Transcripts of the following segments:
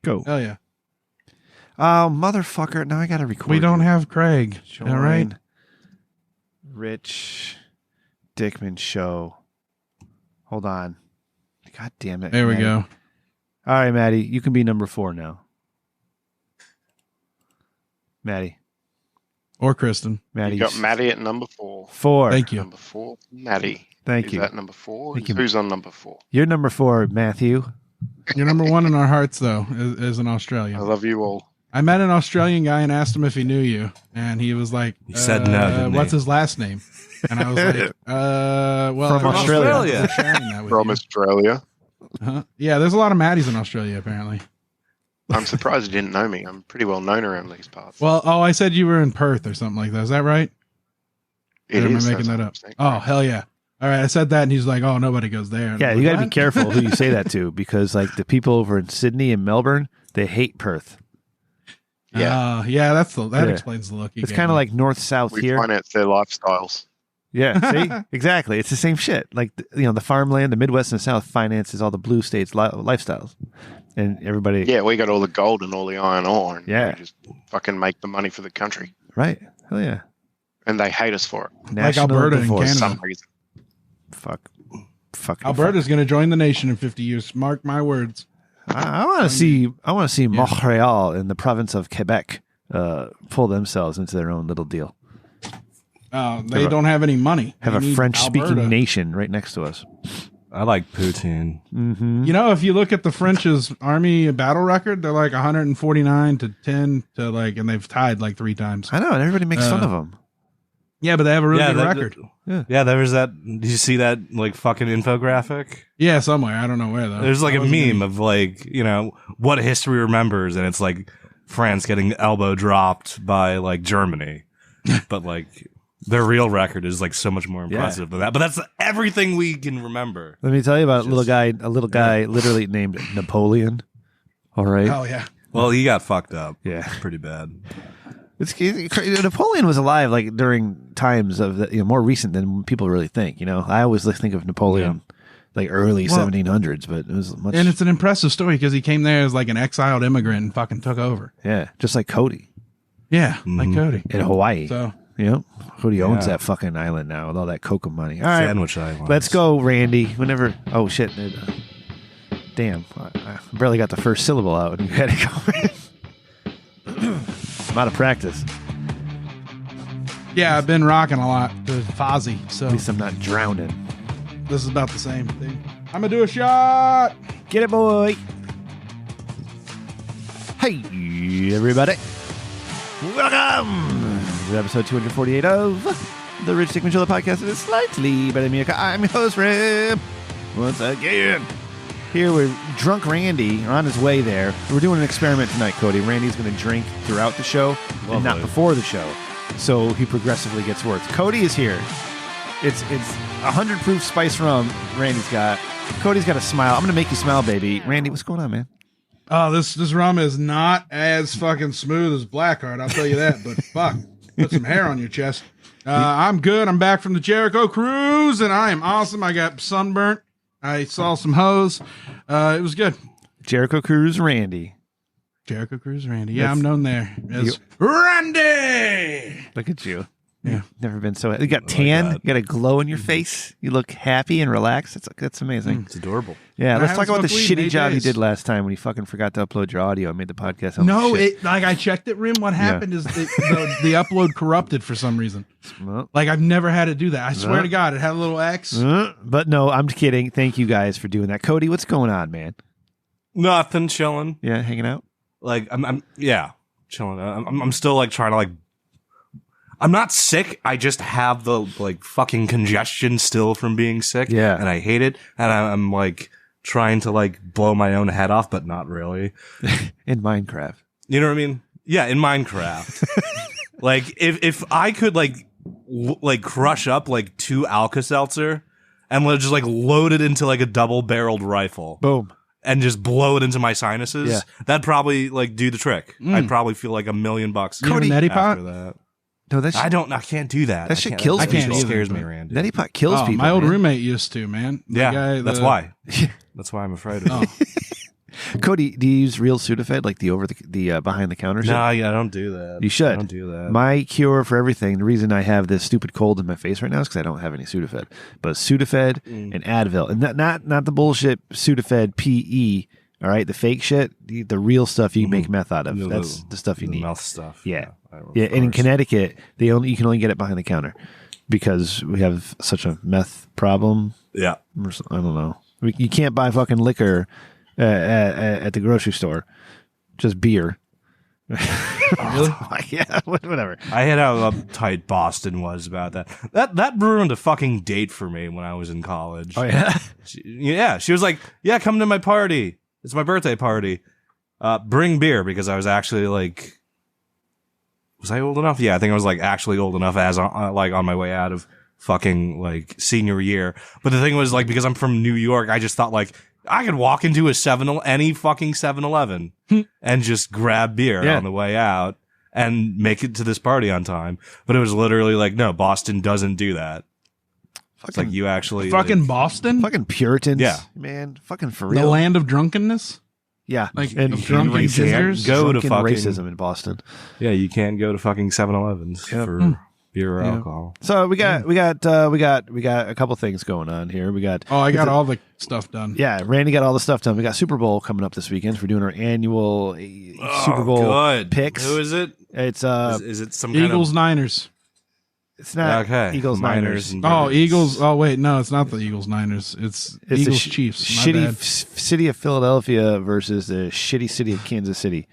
Go. Oh, yeah. Oh, motherfucker. Now I got to record. We don't have Craig. Join All right. Rich Dickman Show. Hold on. God damn it. There we Maddie. go. All right, Maddie. You can be number 4 now. Maddie. Or Kristen. Maddie. You got Maddie at number 4. 4. Thank you. Number 4, Maddie. Thank you. Is that number 4? Thank you. Who's on number 4? You're number 4, Matthew. You're number 1 in our hearts, though, as an Australian. I love you all. I met an Australian guy and asked him if he knew you, and he was like, He said no, didn't what's he? his last name? And I was like, well, From Australia. we're sharing that with From you. Australia. Yeah, there's a lot of Maddies in Australia, apparently. I'm surprised you didn't know me. I'm pretty well known around these parts. Well, I said you were in Perth or something like that. Is that right? It Or am I is, making that's that what up? I'm saying. Oh, hell yeah. All right, I said that, and he's like, oh, nobody goes there. And Yeah, I'm you like, got to be "What?" careful who you say that to because, like, the people over in Sydney and Melbourne, they hate Perth. Yeah. Yeah, that Yeah. explains the look. It's kind of like north-south We here. finance their lifestyles. Yeah, see? Exactly. It's the same shit. Like, the farmland, the Midwest and the South finances all the blue states' lifestyles. And everybody... Yeah, we got all the gold and all the iron ore. And Yeah. we just fucking make the money for the country. Right. Hell yeah. And they hate us for it. National Alberta and divorce. Canada. For some reason. Fuck. Fuck. Alberta's going to join the nation in 50 years. Mark my words. I want to see. I want to see Montreal in the province of Quebec pull themselves into their own little deal. They don't have any money. Have They a need French-speaking Alberta. nation right next to us. I like poutine. Mm-hmm. You know, if you look at the French's army battle record, they're like 149 to 10 to like, and they've tied like 3 times. I know, and everybody makes fun of them. Yeah, but they have a really good that- record. Yeah, there was that. Did you see that like fucking infographic? Yeah, somewhere. I don't know where though. There's like I a wasn't meme of like, what history remembers, and it's like France getting elbow dropped by like Germany, but like their real record is like so much more impressive than that. But that's everything we can remember. Let me tell you about a little guy literally named Napoleon. All right. Oh yeah. Well, he got fucked up. Yeah. Pretty bad. Napoleon was alive like during times of more recent than people really think. I always think of Napoleon like early 1700s, but it was much. And it's an impressive story because he came there as like an exiled immigrant and fucking took over. Yeah, just like Cody Yeah, like Cody in Hawaii. So Cody owns that fucking island now with all that coca money. All right, Sandwich Island. let's go, Randy. Whenever. Oh shit! Damn, I barely got the first syllable out, and you had to go. I'm out of practice. yeah, I've been rocking a lot to Fozzy, so At least I'm not drowning. this is about the same thing. I'm gonna do a shot. Get it, boy. Hey, everybody. Welcome to episode 248 of the Rich Dickman Show, the podcast that is slightly better than me. I'm your host, Rim. Once again, here we're drunk Randy on his way there. We're doing an experiment tonight, Cody. Randy's going to drink throughout the show and not before the show, so he progressively gets worse. Cody is here. It's 100 proof spice rum Randy's got. Cody's got a smile. I'm going to make you smile, baby. Randy, what's going on, man? Oh, this rum is not as fucking smooth as Blackheart, I'll tell you that. But fuck, put some hair on your chest. I'm good. I'm back from the Jericho cruise, and I am awesome. I got sunburnt. I saw some hoes. It was good. Jericho Cruise Randy. Jericho cruise, Randy. Yeah, I'm known there as Randy. Look at you. Yeah. Never been so. You got tan. You got a glow in your face. You look happy and relaxed. That's amazing. It's adorable. Yeah, I let's talk haven't about the smoked weed in shitty 8 job you days. did last time when you fucking forgot to upload your audio and made the podcast. No, shit. I checked it, Rim. What happened is the upload corrupted for some reason. Well, Like I've never had to do that. I swear to God, it had a little X. but no, I'm kidding. Thank you guys for doing that. Cody, what's going on, man? Nothing, chilling. Yeah, hanging out. Like I'm chilling. I'm still like trying to like. I'm not sick. I just have the like fucking congestion still from being sick. Yeah. And I hate it. And I'm like trying to like blow my own head off, but not really. In Minecraft. You know what I mean? Yeah, in Minecraft. Like if I could like crush up like 2 Alka-Seltzer and just like load it into like a double-barreled rifle. Boom. And just blow it into my sinuses. Yeah. That'd probably like do the trick. I'd probably feel like $1 million You have a neti pot? after that. No, that's I can't do that. That shit kills I can't people. either, scares me, but- Randy. Neti pot kills people. My old man. roommate used to, man. The Yeah, guy, that's why. That's why I'm afraid of it. Cody, do you use real Sudafed, like the behind the counter shit? No, I don't do that. You should. I don't do that. My cure for everything, the reason I have this stupid cold in my face right now is because I don't have any Sudafed. But Sudafed and Advil. And not the bullshit Sudafed PE, all right? The fake shit, the real stuff you can make meth out of. That's the stuff you need. Meth stuff. Yeah. Yeah, and in Connecticut, you can only get it behind the counter because we have such a meth problem. Yeah. I don't know. You can't buy fucking liquor at the grocery store, just beer. Really? Yeah, whatever. I hate how uptight Boston was about that. That ruined a fucking date for me when I was in college. Oh yeah, she was like, "Yeah, come to my party. It's my birthday party. Bring beer," because I was actually like, was I old enough? Yeah, I think I was like actually old enough as on my way out of fucking like senior year. But the thing was like, because I'm from New York, I just thought like I could walk into any fucking 7-Eleven and just grab beer on the way out and make it to this party on time. But it was literally like, no, Boston doesn't do that. It's like you actually fucking Boston, fucking Puritans, yeah, man, fucking for real. The land of drunkenness. Yeah, like and drunken gingers. Go to fucking racism in Boston. Yeah, you can't go to fucking 7-Elevens for beer or alcohol. So we got a couple things going on here. We got I got all the stuff done. Yeah, Randy got all the stuff done. We got Super Bowl coming up this weekend. We're doing our annual Super Bowl picks. Who is it? It's is it some Eagles kind of... Niners? It's not Eagles Niners. Eagles. Oh wait, no, it's not the Eagles Niners. It's Eagles Chiefs. Shitty city of Philadelphia versus the shitty city of Kansas City.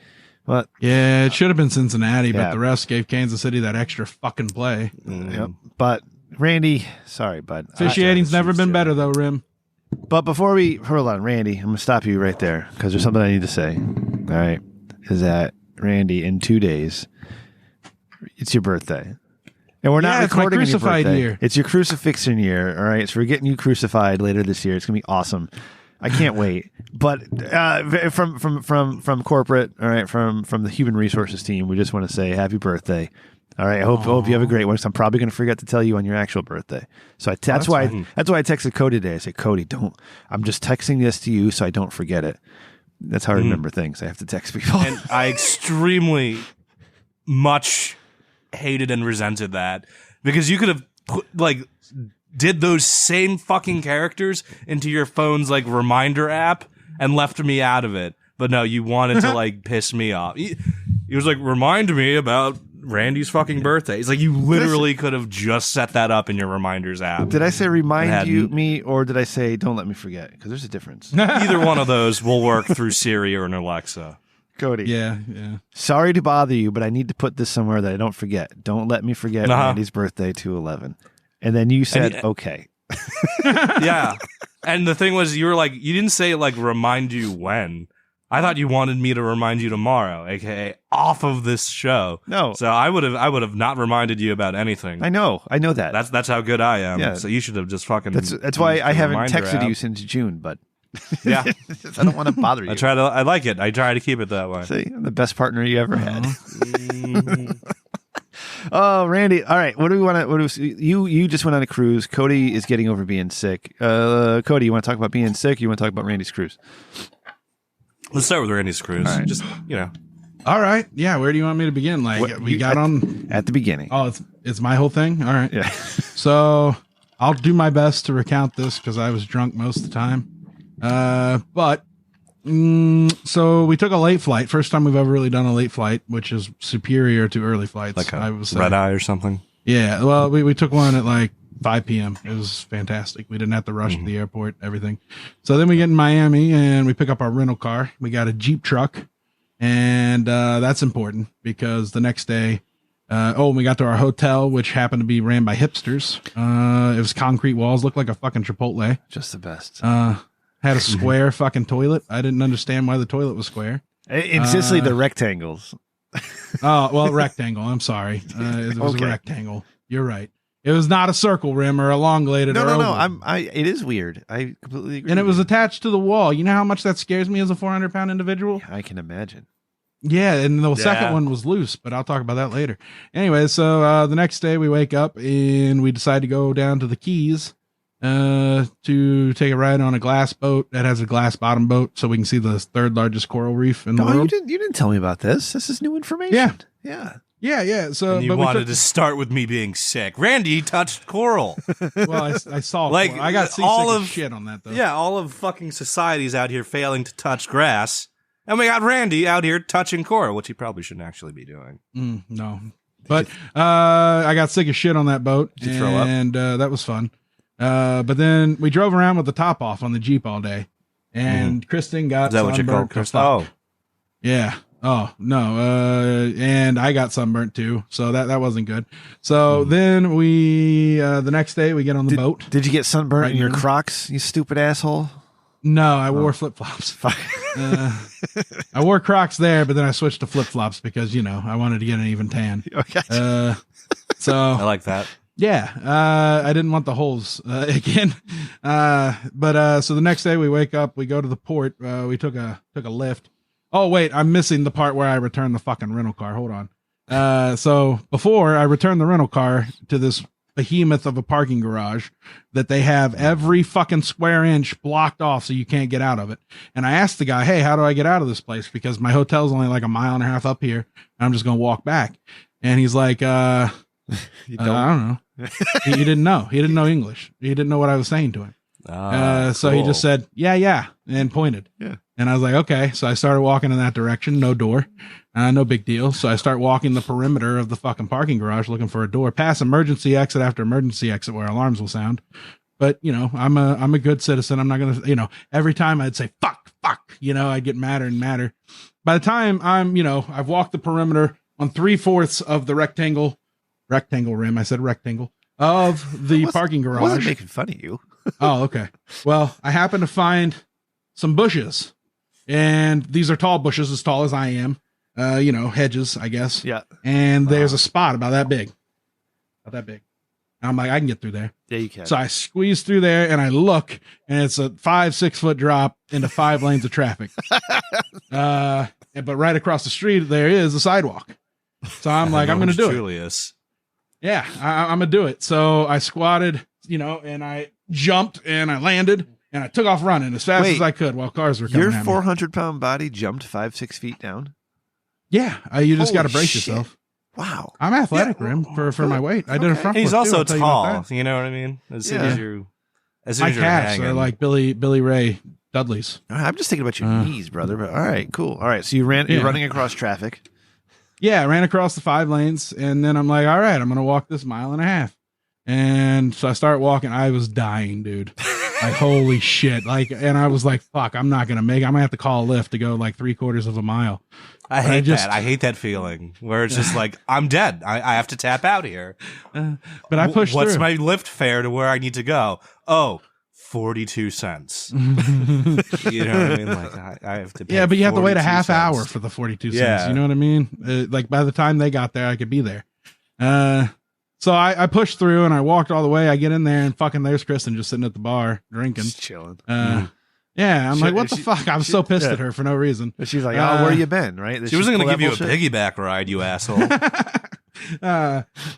What? Yeah, it should have been Cincinnati, but the refs gave Kansas City that extra fucking play. Yep. But Randy, sorry, bud. Officiating's never been better though, Rim. But before we hold on, Randy, I'm gonna stop you right there because there's something I need to say. All right, is that Randy? In 2 days, it's your birthday. And we're not recording it's my crucified year. It's your crucifixion year, all right? So we're getting you crucified later this year. It's going to be awesome. I can't wait. But from corporate, all right, from the human resources team, we just want to say happy birthday. All right, I hope you have a great one. So I'm probably going to forget to tell you on your actual birthday. So that's why I texted Cody today. I said, Cody, I'm just texting this to you so I don't forget it. That's how I remember things. I have to text people. And I extremely much hated and resented that because you could have did those same fucking characters into your phone's like reminder app and left me out of it. But no, you wanted to like piss me off. He was like, remind me about Randy's fucking birthday. It's like you literally could have just set that up in your reminders app. Did I say me or did I say don't let me forget? Because there's a difference. Either one of those will work through Siri or an Alexa. Cody. Yeah. Sorry to bother you, but I need to put this somewhere that I don't forget. Don't let me forget Randy's birthday 2/11. And then you said, okay. Yeah. And the thing was, you were like, you didn't say like remind you when. I thought you wanted me to remind you tomorrow, aka off of this show. No. So I would have not reminded you about anything. I know that. That's how good I am. Yeah. So you should have just fucking. That's why I haven't texted app. you since June, but. Yeah, I don't want to bother you. I like it. I try to keep it that way. See, I'm the best partner you ever had. Oh, Randy. All right. What do we want to? You just went on a cruise. Cody is getting over being sick. Cody, you want to talk about being sick? Or you want to talk about Randy's cruise? Let's start with Randy's cruise. All right. Just All right. Yeah. Where do you want me to begin? Like we got on at the beginning. Oh, it's my whole thing. All right. Yeah. So I'll do my best to recount this because I was drunk most of the time. So we took a late flight. First time we've ever really done a late flight, which is superior to early flights. like I was red eye or something. Yeah. Well, we took one at like 5 p.m. It was fantastic. We didn't have to rush to the airport, everything. So then we get in Miami and we pick up our rental car. We got a Jeep truck, and that's important because the next day, we got to our hotel, which happened to be ran by hipsters. It was concrete walls, looked like a fucking Chipotle. Just the best. Had a square fucking toilet. I didn't understand why the toilet was square. In Sicily, the rectangles. Oh, well, rectangle. I'm sorry. It was a rectangle. You're right. It was not a circle rim or elongated. No. It is weird. I completely agree. And it was attached to the wall. You know how much that scares me as a 400-pound individual? I can imagine. Yeah, and the second one was loose, but I'll talk about that later. Anyway, so the next day we wake up and we decide to go down to the Keys to take a ride on a glass boat that has a glass bottom boat so we can see the third largest coral reef in the world. You didn't tell me about this. This is new information. Yeah. So, And you wanted to start with me being sick. Randy touched coral. Well, I saw Like, coral. I got seasick all as of- shit on that though. Yeah, all of fucking society's out here failing to touch grass. And we got Randy out here touching coral, which he probably shouldn't actually be doing. No. But I got sick as shit on that boat. Did you throw up? And that was fun. But then we drove around with the top off on the Jeep all day. And Kristen got Is that what you call sunburnt. Chris? Oh, Yeah. Oh, no. And I got sunburnt too. So that wasn't good. So then we, the next day we get on the boat. Did you get sunburnt Right in your now? Crocs, you stupid asshole? No, I wore flip-flops. I wore Crocs there, but then I switched to flip-flops because, I wanted to get an even tan. Okay. I like that. Yeah, I didn't want the holes again. But so the next day we wake up, we go to the port. We took a lift. Oh wait, I'm missing the part where I returned the fucking rental car. Hold on. So before I returned the rental car to this behemoth of a parking garage that they have every fucking square inch blocked off so you can't get out of it. And I asked the guy, hey, how do I get out of this place? Because my hotel's only like a mile and a half up here. And I'm just going to walk back. And he's like, I don't know. he didn't know. He didn't know English. He didn't know what I was saying to him. So he just said, yeah, and pointed. Yeah. And I was like, okay. So I started walking in that direction. No door. No big deal. So I start walking the perimeter of the fucking parking garage looking for a door, pass emergency exit after emergency exit where alarms will sound. But, I'm a good citizen. I'm not going to, every time I'd say, fuck, I'd get madder and madder. By the time I've walked the perimeter on 3/4 of the rectangle rim. I said rectangle of the parking garage. I wasn't making fun of you. Oh, okay. Well, I happened to find some bushes, and these are tall bushes, as tall as I am. Hedges, I guess. Yeah. And there's a spot about that big. And I'm like, I can get through there. Yeah, you can. So I squeeze through there and I look, and it's a 5-6 foot drop into 5 lanes of traffic. But right across the street, there is a sidewalk. So I'm like, I'm going to do it. Julius. Yeah, I'm going to do it. So I squatted, and I jumped and I landed and I took off running as fast as I could while cars were coming Your at me. 400-pound body jumped 5-6 feet down? Yeah, you just got to Holy brace shit. yourself. Wow. I'm athletic, Rim, for my weight. I did a front He's flip, too, also I'll tell you about tall. that. You know what I mean? As soon Yeah. as you're My you're calves hanging. are like Billy Ray Dudley's. I'm just thinking about your knees, brother. But all right, cool. All right, so you're running across traffic. Yeah, I ran across the 5 lanes, and then I'm like, all right, I'm going to walk this 1.5 miles. And so I start walking. I was dying, dude. Like, holy shit. And I was like, fuck, I'm not going to make it. I'm going to have to call a lift to go like 3/4 of a mile. I hate that. I hate that feeling where it's just like, I'm dead. I have to tap out here. But I pushed What's through. my lift fare to where I need to go? Oh, 42 cents. You know what I mean? Like, I have to pay Yeah, but you have to wait a 42 half cents. hour for the 42 cents. Yeah. You know what I mean? Like by the time they got there, I could be there. So I pushed through and I walked all the way. I get in there and fucking there's Kristen just sitting at the bar drinking. Just chilling. Yeah, I'm like, what the fuck? I'm so pissed at her for no reason. She's like, oh, where you been, right? She wasn't going to give you a piggyback ride, you asshole.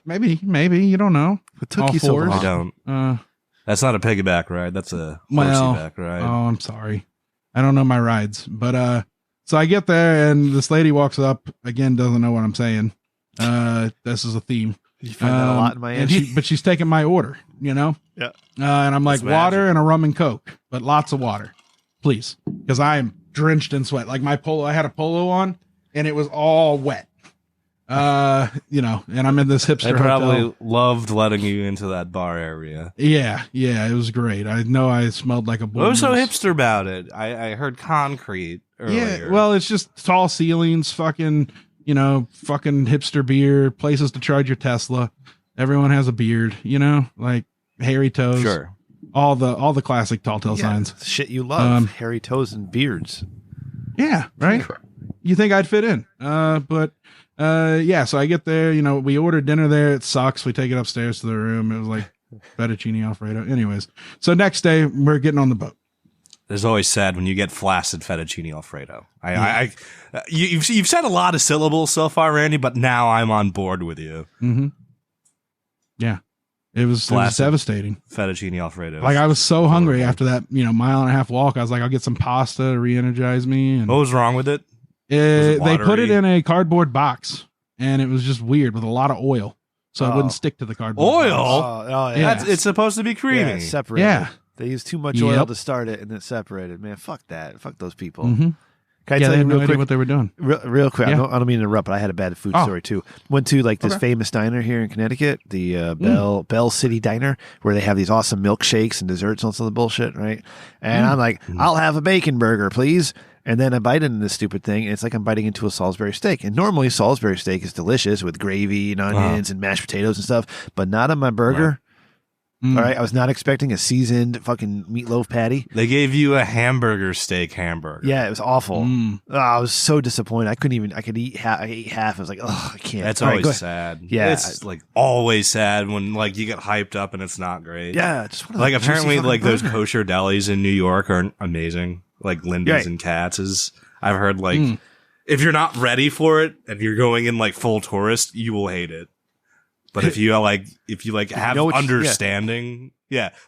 Maybe you don't know. What took All you so fours? long? I don't. That's not a piggyback ride. That's a Well, horseback ride. Oh, I'm sorry. I don't know my rides, but so I get there and this lady walks up again, doesn't know what I'm saying. This is a theme. You find that a lot in Miami. But she's taking my order, Yeah. and I'm like, That's water magic. and a rum and coke, but lots of water, please, because I am drenched in sweat. Like my polo, I had a polo on, and it was all wet. And I'm in this hipster They probably hotel. loved letting you into that bar area. Yeah, it was great. I know I smelled like a bull. What was so moose. hipster about it? I heard concrete earlier. Yeah, well, it's just tall ceilings, fucking hipster beer, places to charge your Tesla. Everyone has a beard, like hairy toes. Sure. All the classic tall tale signs. Shit you love. Hairy toes and beards. Yeah, right. You think I'd fit in? But so I get there, we ordered dinner there. It sucks. We take it upstairs to the room. It was like fettuccine Alfredo. Anyways, so next day we're getting on the boat. It's always sad when you get flaccid fettuccine Alfredo. You've said a lot of syllables so far, Randy, but now I'm on board with you. Mm-hmm. Yeah. It was Flaccid devastating. Fettuccine Alfredo. Like, I was so hungry after that, mile and a half walk. I was like, I'll get some pasta to re-energize me. And what was wrong with it? they put it in a cardboard box, and it was just weird with a lot of oil, so it wouldn't stick to the cardboard. Oil? box. Yeah. It's supposed to be creamy. Yeah, it's separated. Yeah. They used too much oil to start it, and then separated. Man, fuck that. Fuck those people. Mm-hmm. Can I Yeah, tell they you had no real idea quick? what they were doing. Real quick, Yeah. I don't mean to interrupt, but I had a bad food story too. Went to like this famous diner here in Connecticut, the Bell City Diner, where they have these awesome milkshakes and desserts and all sorts of bullshit, right? And I'm like, I'll have a bacon burger, please. And then I bite into this stupid thing, and it's like I'm biting into a Salisbury steak. And normally Salisbury steak is delicious with gravy and onions and mashed potatoes and stuff, but not on my burger. All right, I was not expecting a seasoned fucking meatloaf patty. They gave you a hamburger steak hamburger. Yeah, it was awful. I was so disappointed. I couldn't even. I could eat half. I ate half. I was like, oh, I can't. That's All right, always go ahead. sad. Yeah. It's like always sad when like you get hyped up and it's not great. Yeah, just Like apparently like those burger. kosher delis in New York are amazing. Like Linden's and Katz's. I've heard like if you're not ready for it and you're going in like full tourist, you will hate it. But if you have know what you- understanding,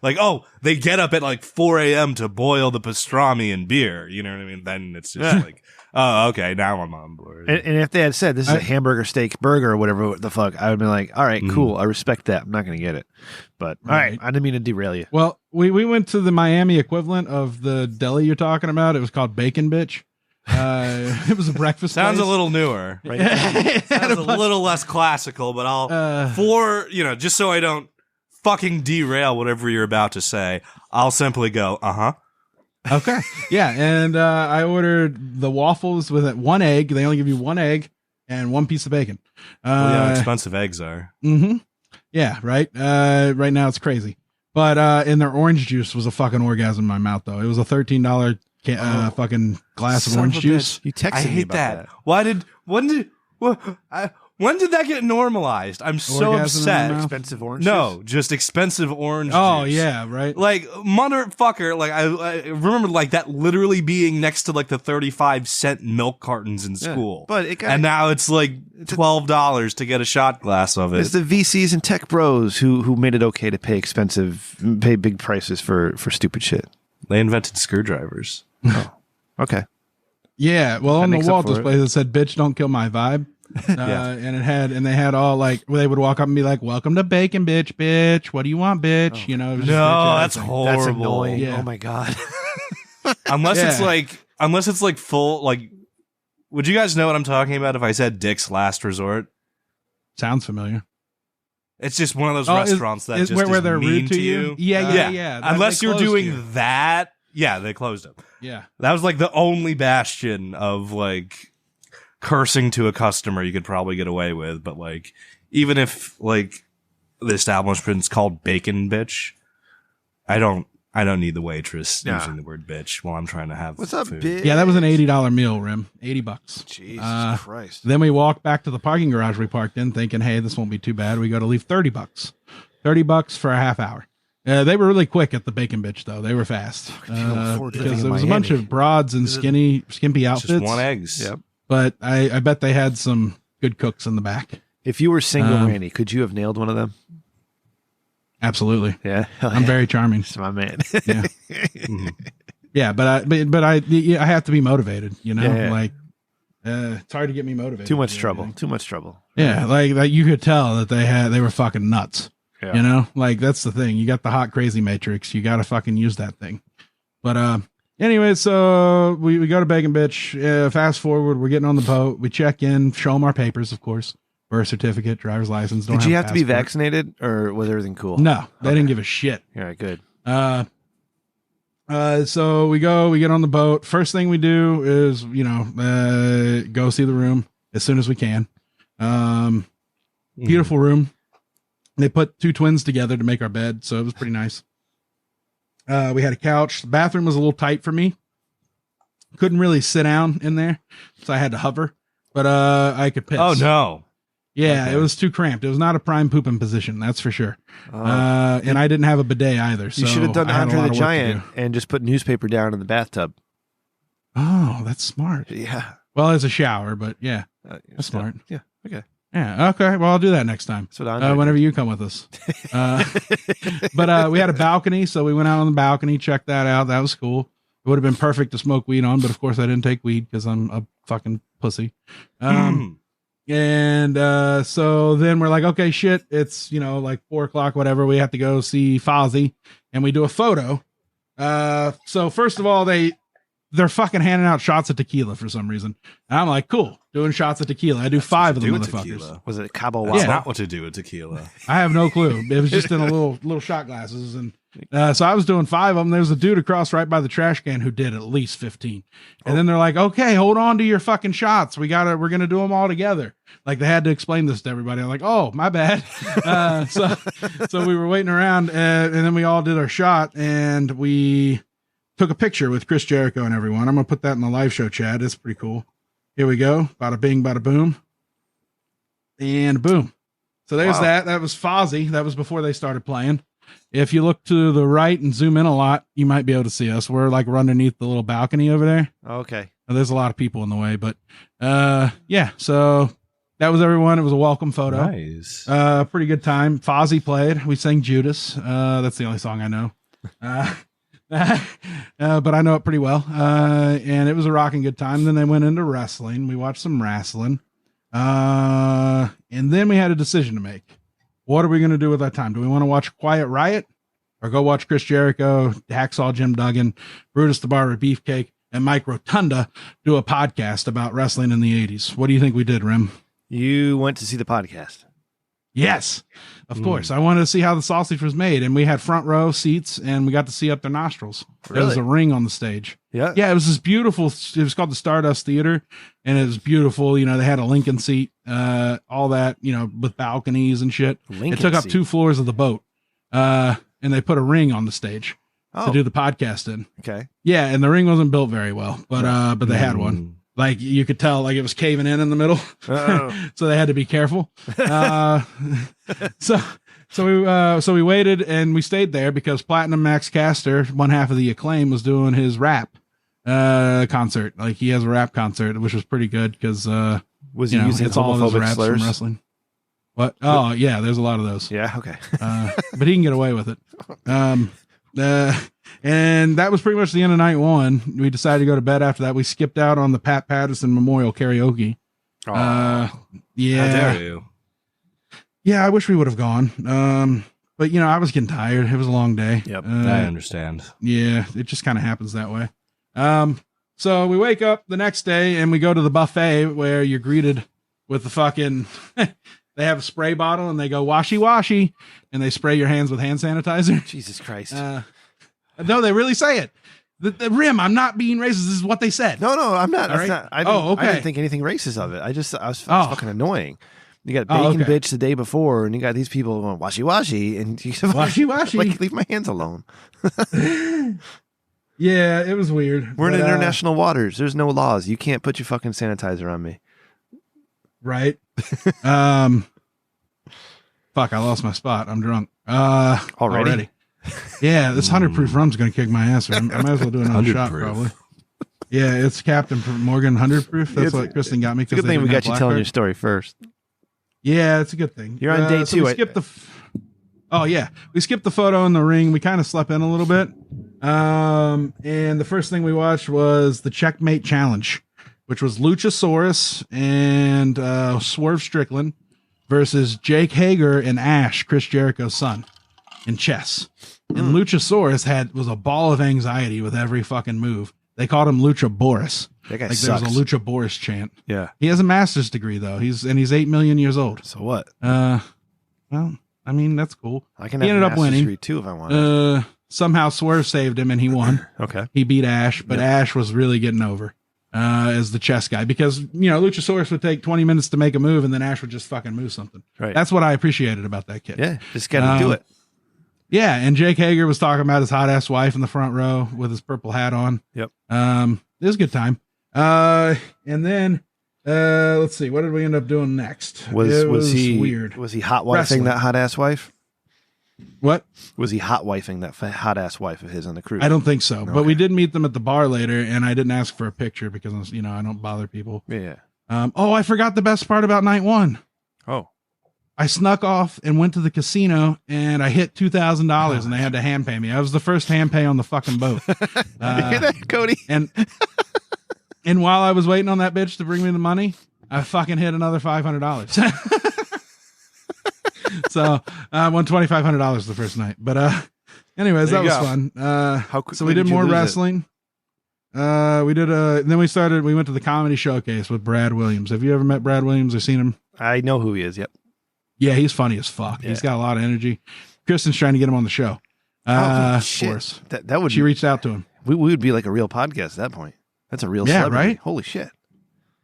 like, oh, they get up at like 4 a.m. to boil the pastrami and beer. You know what I mean? Then it's just like, oh, okay, now I'm on board. And if they had said this is a hamburger steak burger or whatever the fuck, I would have been like, all right, cool. I respect that. I'm not going to get it. But all right, I didn't mean to derail you. Well, we went to the Miami equivalent of the deli you're talking about. It was called Bacon Bitch. It was a breakfast Sounds place. a little newer. Right? Sounds a little less classical, but just so I don't fucking derail whatever you're about to say, I'll simply go, Okay. Yeah, and I ordered the waffles with one egg. They only give you one egg and one piece of bacon. How expensive eggs are. Mm-hmm. Yeah, right. Right now it's crazy. But and their orange juice was a fucking orgasm in my mouth, though. It was a $13 fucking glass of Son orange a juice. bitch. You texted I me hate about that. When did that get normalized? I'm so Orgasm in my upset. mouth? Expensive orange No, juice? just expensive orange Oh juice. yeah, right. Like, motherfucker, like, I remember, like, that literally being next to, like, the 35-cent milk cartons in school. but it got- and now it's, like, $12 to get a shot glass of it. It's the VCs and tech bros who made it okay to pay big prices for stupid shit. They invented screwdrivers. Okay. Yeah, well, on the makes wall up for display that said "Bitch, don't kill my vibe," and they had all like they would walk up and be like, "Welcome to Bacon, bitch. What do you want, bitch?" You know, it was just bitch No, that's everything. horrible. That's annoying. Yeah. Oh my god. Unless Yeah. it's like full, like, would you guys know what I'm talking about if I said Dick's Last Resort? Sounds familiar. It's just one of those Oh, restaurants that is just where is they're mean rude to you? Yeah. That- Unless they you're closed doing here. that, they closed it. Yeah. That was like the only bastion of like cursing to a customer you could probably get away with. But like, even if like the establishment's called Bacon Bitch, I don't need the waitress using the word bitch while I'm trying to have What's up, food. bitch? Yeah, that was an $80 meal, Rim. $80. Jesus Christ. Then we walked back to the parking garage we parked in, thinking, "Hey, this won't be too bad." We got to leave $30. $30 for a half hour. They were really quick at the Bacon Bitch, though. They were fast afford to live because in there was a bunch Miami. of broads and skimpy outfits. Just one eggs. Yep. But I bet they had some good cooks in the back. If you were single, Randy, could you have nailed one of them? Absolutely. Yeah. I'm very charming. That's my man. Yeah. Yeah, but I have to be motivated, you know? Yeah. Like it's hard to get me motivated. Too much to do trouble. anything. Too much trouble. Yeah, like you could tell that they were fucking nuts. Yeah. You know? Like that's the thing. You got the hot crazy matrix. You got to fucking use that thing. But anyway, so we go to Bacon Bitch. Fast forward, we're getting on the boat. We check in, show them our papers, of course. Birth certificate, driver's license. Did you have to be passport. vaccinated or was everything cool? No, they didn't give a shit. All right, good. So we get on the boat. First thing we do is, go see the room as soon as we can. Beautiful room. They put two twins together to make our bed. So it was pretty nice. We had a couch. The bathroom was a little tight for me. Couldn't really sit down in there. So I had to hover, but, I could piss. Oh no. Yeah, Okay. It was too cramped. It was not a prime pooping position. That's for sure. And I didn't have a bidet either. So You should have done I had a Andre lot the of work to Giant do. and just put newspaper down in the bathtub. Oh, that's smart. Yeah. Well, as a shower, but yeah, that's still- smart. Yeah. Okay. Yeah. Okay. Well, I'll do that next time. That's what I'm Whenever you come with us. But we had a balcony, so we went out on the balcony, checked that out. That was cool. It would have been perfect to smoke weed on, but of course I didn't take weed because I'm a fucking pussy. And so then we're like, okay, shit, it's, like 4:00, whatever. We have to go see Fozzy, and we do a photo. So first of all, they're fucking handing out shots of tequila for some reason. And I'm like, cool, doing shots of tequila. I do 5 of them motherfuckers. Tequila. Was it Cabo That's Wabo? not what to do with tequila. I have no clue. It was just in a little shot glasses. And so I was doing 5 of them. There was a dude across right by the trash can who did at least 15. And then they're like, okay, hold on to your fucking shots. We're going to do them all together. Like they had to explain this to everybody. I'm like, oh, my bad. So we were waiting around and then we all did our shot and we took a picture with Chris Jericho and everyone. I'm going to put that in the live show chat. It's pretty cool. Here we go. Bada bing, bada boom. And boom. So there's that. That was Fozzy. That was before they started playing. If you look to the right and zoom in a lot, you might be able to see us. We're like underneath the little balcony over there. Okay. There's a lot of people in the way, but yeah. So that was everyone. It was a welcome photo. Nice. Pretty good time. Fozzy played. We sang Judas. That's the only song I know. But I know it pretty well. And it was a rocking good time. Then they went into wrestling. We watched some wrestling. And then we had a decision to make. What are we going to do with our time? Do we want to watch Quiet Riot or go watch Chris Jericho, Hacksaw Jim Duggan, Brutus the Barber Beefcake, and Mike Rotunda do a podcast about wrestling in the 80s? What do you think we did, Rim? You went to see the podcast. Yes, of course. I wanted to see how the sausage was made, and we had front row seats, and we got to see up their nostrils. There was a ring on the stage. Yeah. Yeah, it was this beautiful. It was called the Stardust Theater, and it was beautiful. They had a Lincoln seat, all that, with balconies and shit. It took up 2 floors of the boat, and they put a ring on the stage to do the podcast in. Okay. Yeah, and the ring wasn't built very well, but they had one. Like you could tell, like it was caving in the middle, so they had to be careful. So we waited and we stayed there because Platinum Max Caster, one half of the Acclaim, was doing his rap concert. Like he has a rap concert, which was pretty good because was he using it's all of his homophobic raps slurs? from wrestling. What? Oh yeah, there's a lot of those. Yeah. Okay. But he can get away with it. And that was pretty much the end of night 1. We decided to go to bed after that. We skipped out on the Pat Patterson Memorial Karaoke. Yeah. How dare you? Yeah, I wish we would have gone. But I was getting tired. It was a long day. Yep. I understand. Yeah, it just kind of happens that way. So we wake up the next day and we go to the buffet where you're greeted with the fucking they have a spray bottle and they go washy washy and they spray your hands with hand sanitizer. Jesus Christ. No, they really say it. The Rim, I'm not being racist. This is what they said. No, I'm not. That's right. not. I Okay. didn't think anything racist of it. I was fucking annoying. You got bacon okay. bitch the day before, and you got these people going washy washy, and you Washy washy. like leave my hands alone. Yeah, it was weird. We're in international waters. There's no laws. You can't put your fucking sanitizer on me. Right. Fuck, I lost my spot. I'm drunk. Already. Yeah, this 100 proof rum's gonna kick my ass. I might as well do another shot, proof. probably. Yeah, it's Captain Morgan 100 proof. That's what Kristen got me. It's a good thing we got you telling your story first. Yeah, it's a good thing. You're on day 2. We skipped we skipped the photo in the ring. We kind of slept in a little bit. And the first thing we watched was the Checkmate Challenge, which was Luchasaurus and Swerve Strickland versus Jake Hager and Ash, Chris Jericho's son, in chess. And Luchasaurus was a ball of anxiety with every fucking move. They called him Lucha Boris. That guy Like sucks. there was a Lucha Boris chant. Yeah. He has a master's degree though. He's 8 million years old. So what? Well, I mean, that's cool. I can He have ended a up master's winning. degree too if I want. Somehow Swerve saved him and he won. Okay. He beat Ash, but Ash was really getting over as the chess guy because, Luchasaurus would take 20 minutes to make a move and then Ash would just fucking move something. Right. That's what I appreciated about that kid. Yeah. Just got to do it. Yeah. And Jake Hager was talking about his hot ass wife in the front row with his purple hat on. Yep. It was a good time. And then, let's see, what did we end up doing next? Was he weird? Was he hot wifing Wrestling. that hot ass wife? What? Was he hot wifing that hot ass wife of his on the cruise? I don't think so, but Okay. we did meet them at the bar later, and I didn't ask for a picture because I don't bother people. Yeah. I forgot the best part about night 1. Oh. I snuck off and went to the casino and I hit $2,000 and they had to hand pay me. I was the first hand pay on the fucking boat. You hear that, Cody? And while I was waiting on that bitch to bring me the money, I fucking hit another $500. So I won $2,500 the first night. But anyways, that was fun. So we did more wrestling. We did then we went to the comedy showcase with Brad Williams. Have you ever met Brad Williams or seen him? I know who he is. Yep. Yeah, he's funny as fuck. Yeah. He's got a lot of energy. Kristen's trying to get him on the show. Of course. That would. She reached out to him. We would be like a real podcast at that point. That's a real celebrity. Right? Holy shit.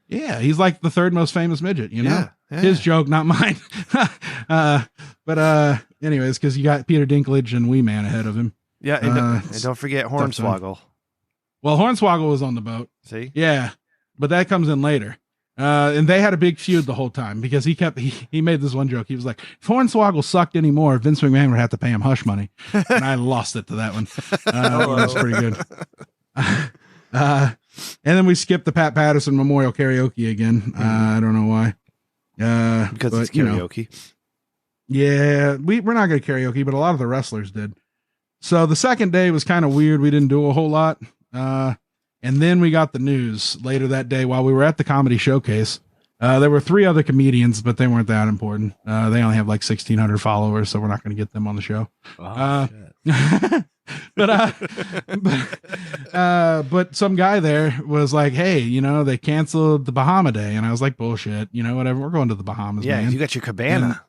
Yeah, he's like the third most famous midget, you know? Yeah. His joke, not mine. But anyways, because you got Peter Dinklage and Wee Man ahead of him. Yeah, and don't forget Hornswoggle. Well, Hornswoggle was on the boat. See? Yeah, but that comes in later. And they had a big feud the whole time because he made this one joke. He was like, if Hornswoggle sucked anymore, Vince McMahon would have to pay him hush money. And I lost it to that one. That's pretty good. And then we skipped the Pat Patterson Memorial Karaoke again. I don't know why. Because it's karaoke. Yeah, we're not going to karaoke, but a lot of the wrestlers did. So the second day was kind of weird. We didn't do a whole lot. And then we got the news later that day while we were at the comedy showcase. There were 3 other comedians, but they weren't that important. They only have like 1,600 followers, so we're not going to get them on the show. Oh, but some guy there was like, hey, they canceled the Bahama Day. And I was like, bullshit, whatever. We're going to the Bahamas. Yeah, man. you got your cabana.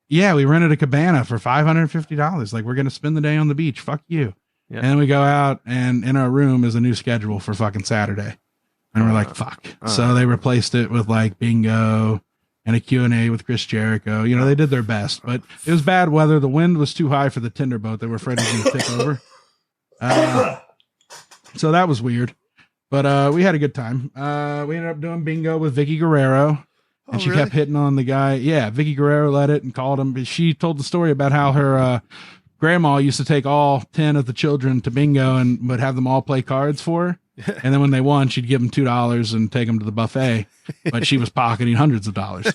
Yeah, we rented a cabana for $550. Like, we're going to spend the day on the beach. Fuck you. Yeah. And then we go out, and in our room is a new schedule for fucking Saturday. And we're like, fuck. So they replaced it with like bingo and a Q&A with Chris Jericho. They did their best, but it was bad weather. The wind was too high for the tinder boat. They were afraid it was going to tip over. So that was weird, but we had a good time. We ended up doing bingo with Vicky Guerrero. And she kept hitting on the guy. Yeah, Vicky Guerrero led it and called him. She told the story about how her grandma used to take all 10 of the children to bingo and would have them all play cards for her. And then when they won, she'd give them $2 and take them to the buffet. But she was pocketing hundreds of dollars.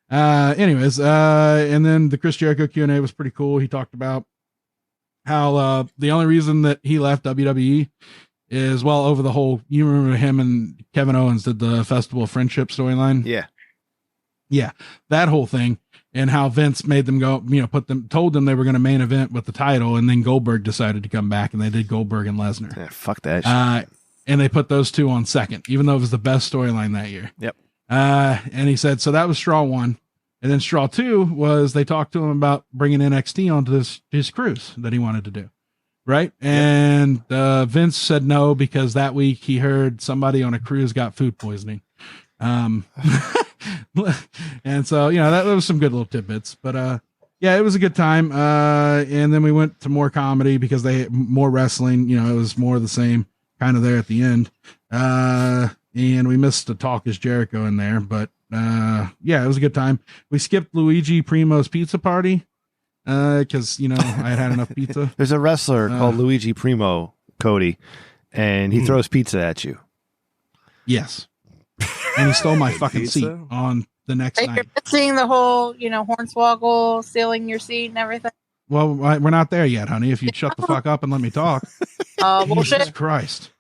Anyways, and then the Chris Jericho Q&A was pretty cool. He talked about how the only reason that he left WWE is, well, over the whole, you remember him and Kevin Owens did the Festival of Friendship storyline? Yeah, that whole thing, and how Vince made them go, told them they were going to main event with the title, and then Goldberg decided to come back, and they did Goldberg and Lesnar. Yeah, fuck that shit. And they put those 2 on second, even though it was the best storyline that year. Yep. And he said, so that was straw 1. And then straw 2 was they talked to him about bringing NXT onto his cruise that he wanted to do. Right. And Vince said no, because that week he heard somebody on a cruise got food poisoning. And so, that was some good little tidbits, but yeah, it was a good time. And then we went to more comedy because they more wrestling, it was more of the same kind of there at the end. And we missed the Talk is Jericho in there, but yeah, it was a good time. We skipped Luigi Primo's pizza party. Cause I had enough pizza. There's a wrestler called Luigi Primo, Cody, and he throws pizza at you. Yes. And he stole my fucking seat on the next night. You're missing the whole, Hornswoggle stealing your seat and everything. Well, we're not there yet, honey. If you'd shut the fuck up and let me talk. Jesus Christ.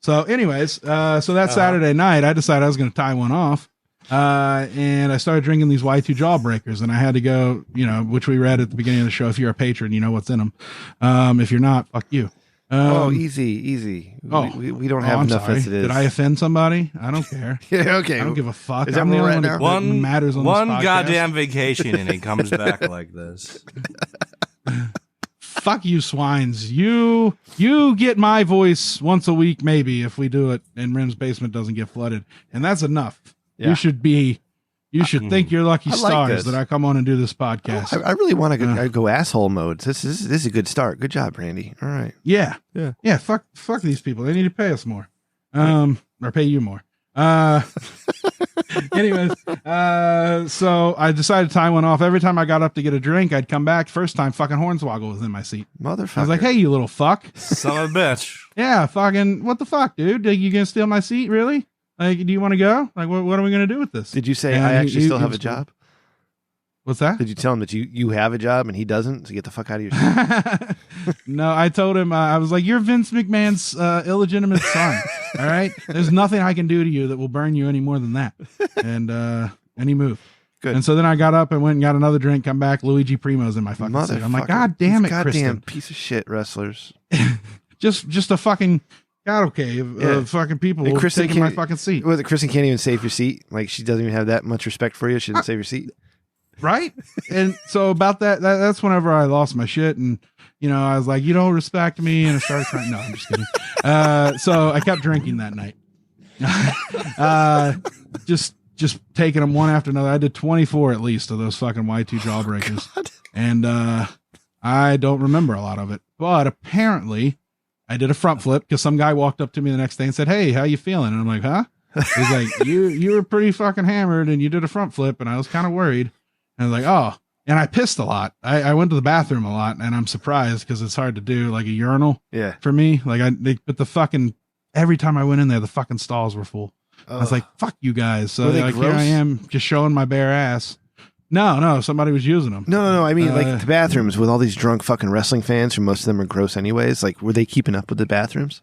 So anyways, so that Saturday night, I decided I was going to tie one off. And I started drinking these Y2 Jawbreakers, and I had to go, which we read at the beginning of the show. If you're a patron, you know what's in them. If you're not, fuck you. Easy. We don't have enough as it is. Did I offend somebody? I don't care. Yeah, okay. I don't give a fuck. Is that more right now? One matters on one this podcast. goddamn vacation, and he comes back like this. Fuck you, swines. You get my voice once a week, maybe, if we do it and Rim's basement doesn't get flooded, and that's enough. Yeah. You should thank your lucky stars that I come on and do this podcast. I really want to go asshole mode. This is a good start. Good job, Randy. All right. Yeah. Fuck these people. They need to pay us more, or pay you more. Anyways, so I decided to tie one off. Every time I got up to get a drink, I'd come back. First time, fucking Hornswoggle was in my seat. Motherfucker. I was like, hey, you little fuck. Son of a bitch. Yeah, fucking, what the fuck, dude? You gonna steal my seat, really? Like, do you want to go? Like, what are we going to do with this? Did you say, And I actually still have a was cool. job? What's that? Did you tell him that you have a job and he doesn't? So get the fuck out of your shit. No, I told him, I was like, you're Vince McMahon's illegitimate son. All right. There's nothing I can do to you that will burn you any more than that. And he moved. Good. And so then I got up and went and got another drink, come back, Luigi Primo's in my fucking seat. I'm like, God damn it, goddamn Kristen. piece of shit wrestlers. Just a fucking God of fucking people taking my fucking seat. Was it Kristen can't even save your seat? Like, she doesn't even have that much respect for you. She didn't save your seat. Right. And so about that's whenever I lost my shit. And, you know, I was like, you don't respect me. And I started crying. No, I'm just kidding. So I kept drinking that night. Just taking them one after another. I did 24 at least of those fucking Y2 jawbreakers. God. And I don't remember a lot of it. But apparently I did a front flip because some guy walked up to me the next day and said, "Hey, how you feeling?" And I'm like, "Huh?" He's like, you were pretty fucking hammered and you did a front flip. And I was kind of worried. And I was like, "Oh." And I pissed a lot. I went to the bathroom a lot, and I'm surprised because it's hard to do, like a urinal. Yeah. For me, like but the fucking every time I went in there, the fucking stalls were full. I was like, "Fuck you guys!" So like, here I am, just showing my bare ass. No, somebody was using them. No. I mean, like the bathrooms with all these drunk fucking wrestling fans, who most of them are gross anyways. Like, were they keeping up with the bathrms?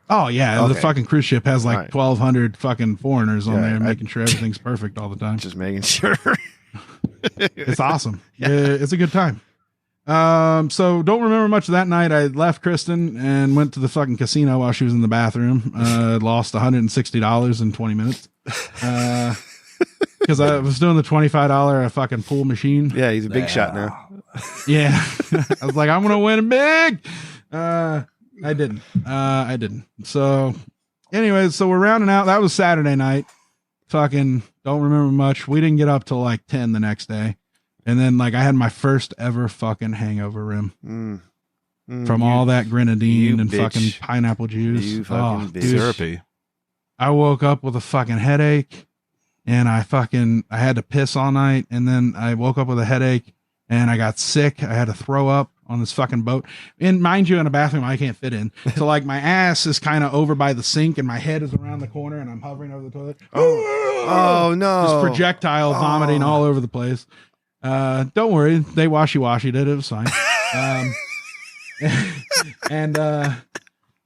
Oh yeah, Okay. the fucking cruise ship has like 1,200 fucking foreigners on there, I- making sure everything's perfect all the time. Just making sure. It's awesome. It's a good time. So don't remember much of that night. I left Kristen and went to the fucking casino while she was in the bathroom. Lost $160 in 20 minutes. Because I was doing the $25 fucking pool machine. Yeah, he's a big shot now. Yeah. I was like, I'm going to win big. I didn't. So anyways, so we're rounding out. That was Saturday night. Fucking don't remember much. We didn't get up till like 10 the next day. And then like I had my first ever fucking hangover rim from all that grenadine and bitch. fucking pineapple juice. You fucking bitch. dude, Syrupy. I woke up with a fucking headache and I had to piss all night. And then I woke up with a headache and I got sick. I had to throw up on this fucking boat. And mind you, in a bathroom I can't fit in. So like my ass is kind of over by the sink and my head is around the corner and I'm hovering over the toilet. Oh no. Just projectile vomiting all over the place. Don't worry. They washy-washied it. It was fine.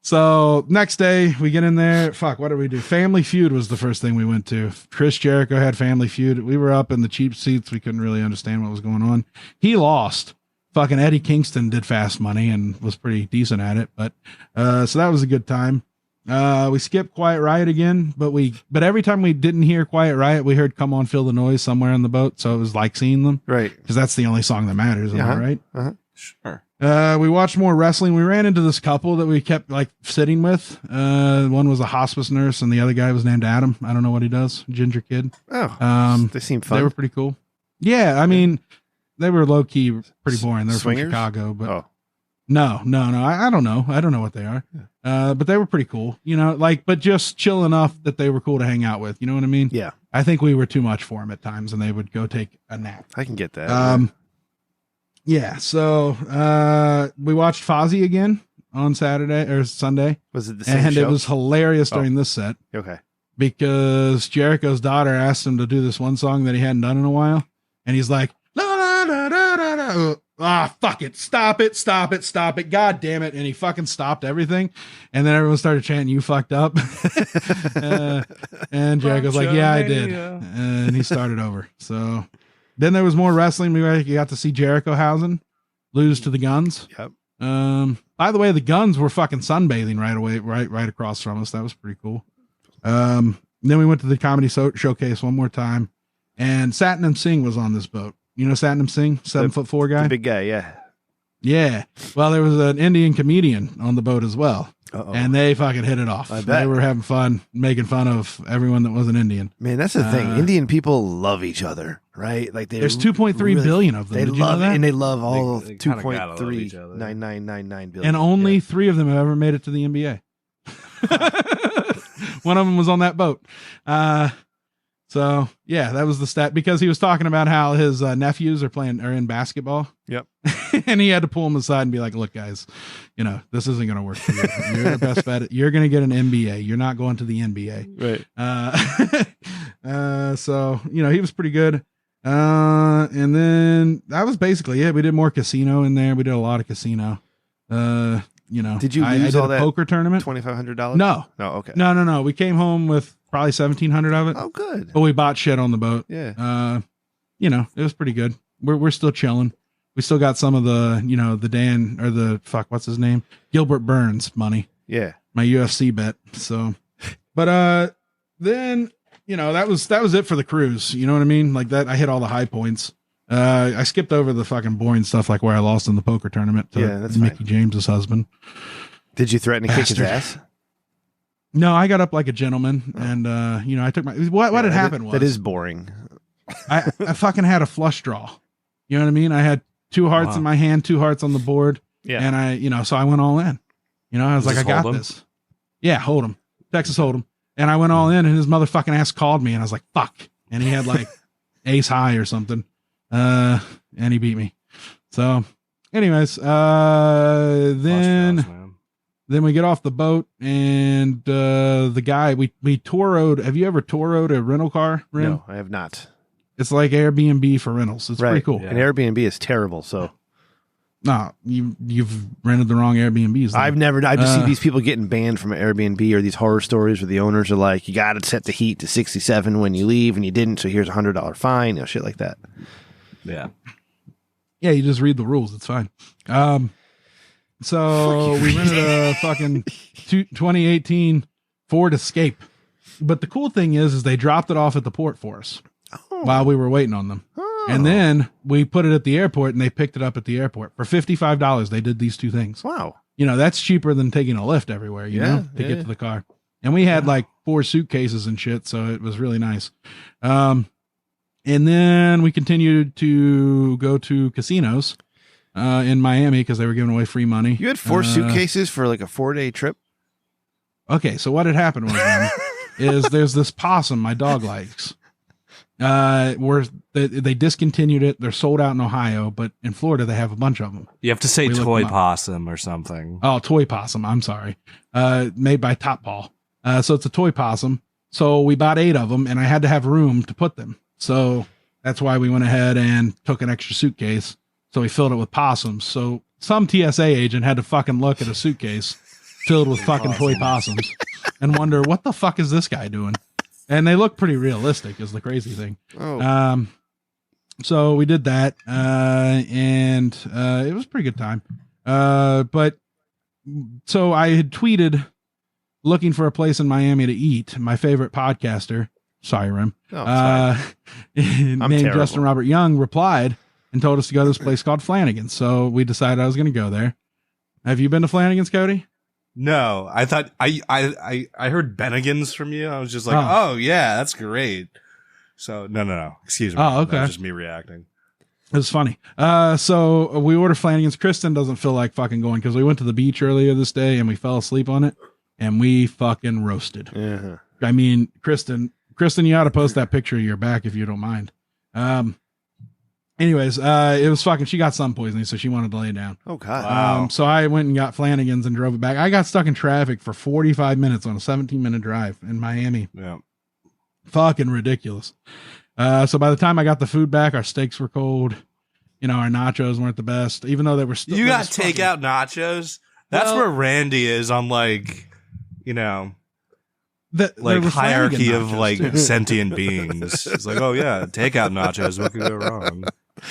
So next day we get in there. Fuck, what did we do? Family Feud was the first thing we went to. Chris Jericho had Family Feud. We were up in the cheap seats. We couldn't really understand what was going on. He lost. Fucking Eddie Kingston did Fast Money and was pretty decent at it. But, so that was a good time. We skipped Quiet Riot again, but every time we didn't hear Quiet Riot, we heard Come On Feel the Noise somewhere on the boat. So it was like seeing them. Right. Because that's the only song that matters. Am I right? Sure. We watched more wrestling. We ran into this couple that we kept like sitting with. One was a hospice nurse and the other guy was named Adam. I don't know what he does. Ginger kid. Oh, they seem fun. They were pretty cool. Yeah. I mean, they were low key, pretty boring. They were Swingers? from Chicago, but no. I don't know. I don't know what they are. But they were pretty cool, you know, like, but just chill enough that they were cool to hang out with. You know what I mean? Yeah. I think we were too much for them at times and they would go take a nap. I can get that. Yeah. So, we watched Fozzy again on Saturday or Sunday. Was it the same And show? it was hilarious during this set. Okay. Because Jericho's daughter asked him to do this one song that he hadn't done in a while. And he's like, la, la, la, la, la, la. Ah, fuck it. Stop it. God damn it. And he fucking stopped everything. And then everyone started chanting, "You fucked up." And Jericho's like, "Yeah, I did." And he started over. So then there was more wrestling. We got to see Jerichohausen lose to the Guns. Yep. By the way, the Guns were fucking sunbathing right away, right across from us. That was pretty cool. Then we went to the comedy showcase one more time, and Satnam Singh was on this boat. You know Satnam Singh, 7'4" guy, the big guy. Yeah. Yeah. Well, there was an Indian comedian on the boat as well. And they fucking hit it off. I bet. They were having fun, making fun of everyone that wasn't Indian. Man, that's the thing. Indian people love each other, right? Like there's 2.3 billion of them. They Did you know love that? and they love all They kinda gotta love each 2.39999 billion. And only 3 of them have ever made it to the NBA. One of them was on that boat. So yeah, that was the stat because he was talking about how his nephews are in basketball. Yep. And he had to pull them aside and be like, look, guys, this isn't going to work for you. You're the best bet. You're going to get an MBA. You're not going to the NBA. Right. So, he was pretty good. And then that was basically it. We did more casino in there. We did a lot of casino. Did you I lose did all a that poker tournament? $2,500? No. No. Okay. No. We came home with probably 1,700 of it. Oh, good. But we bought shit on the boat. Yeah. It was pretty good. We're still chilling. We still got some of the, the Dan or the what's his name? Gilbert Burns money. Yeah. My UFC bet. So, but, then, that was it for the cruise. You know what I mean? Like that, I hit all the high points. I skipped over the fucking boring stuff, like where I lost in the poker tournament to that's Mickey fine. James's husband. Did you threaten to kick his ass? No, I got up like a gentleman and, I took my, what had happened was that is boring. I fucking had a flush draw. You know what I mean? I had 2 hearts in my hand, 2 hearts on the board. Yeah. And I, so I went all in. I was like, I got this. Yeah, hold him. Texas hold him. And I went all in and his motherfucking ass called me and I was like, fuck. And he had like ace high or something. And he beat me. So anyways, then we get off the boat and, the guy, we tour rode. Have you ever tour rode a rental car? Rim? No, I have not. It's like Airbnb for rentals. It's pretty cool. Yeah. And Airbnb is terrible. So no, you've rented the wrong Airbnbs. Then. I just see these people getting banned from Airbnb or these horror stories where the owners are like, you got to set the heat to 67 when you leave and you didn't. So here's $100 fine, shit like that. Yeah. Yeah. You just read the rules. It's fine. So we rented a fucking 2018 Ford Escape, but the cool thing is they dropped it off at the port for us while we were waiting on them. And then we put it at the airport and they picked it up at the airport for $55. They did these 2 things. Wow. That's cheaper than taking a lift everywhere, to get to the car. And we had like 4 suitcases and shit. So it was really nice. And then we continued to go to casinos, in Miami because they were giving away free money. You had 4 suitcases for like a 4-day trip? Okay. So what had happened was is there's this possum my dog likes. Where they discontinued it. They're sold out in Ohio, but in Florida they have a bunch of them. You have to say toy possum or something. Oh, toy possum. I'm sorry. Made by Top Paw. So it's a toy possum. So we bought 8 of them and I had to have room to put them. So that's why we went ahead and took an extra suitcase. So we filled it with possums. So some TSA agent had to fucking look at a suitcase filled with fucking toy possums and wonder, what the fuck is this guy doing? And they look pretty realistic is the crazy thing. Oh. So we did that, and it was a pretty good time. But so I had tweeted looking for a place in Miami to eat. My favorite podcaster, Siren, named terrible. Justin Robert Young, replied and told us to go to this place called Flanagan's. So we decided I was going to go there. Have you been to Flanagan's, Cody? No, I thought I heard Bennigan's from you. I was just like, oh yeah, that's great. So no. Excuse me. Oh, okay. That was just me reacting. It was funny. So we ordered Flanagan's. Kristen doesn't feel like fucking going because we went to the beach earlier this day and we fell asleep on it and we fucking roasted. Uh-huh. I mean, Kristen, you ought to post that picture of your back if you don't mind. Anyways, it was fucking, she got sun poisoning, so she wanted to lay down. Oh God. Wow. So I went and got Flanagan's and drove it back. I got stuck in traffic for 45 minutes on a 17-minute drive in Miami. Yeah. Fucking ridiculous. So by the time I got the food back, our steaks were cold. Our nachos weren't the best, even though they were still. You got takeout nachos? That's where Randy is on like hierarchy of like sentient beings. It's like, oh yeah, takeout nachos. What could go wrong?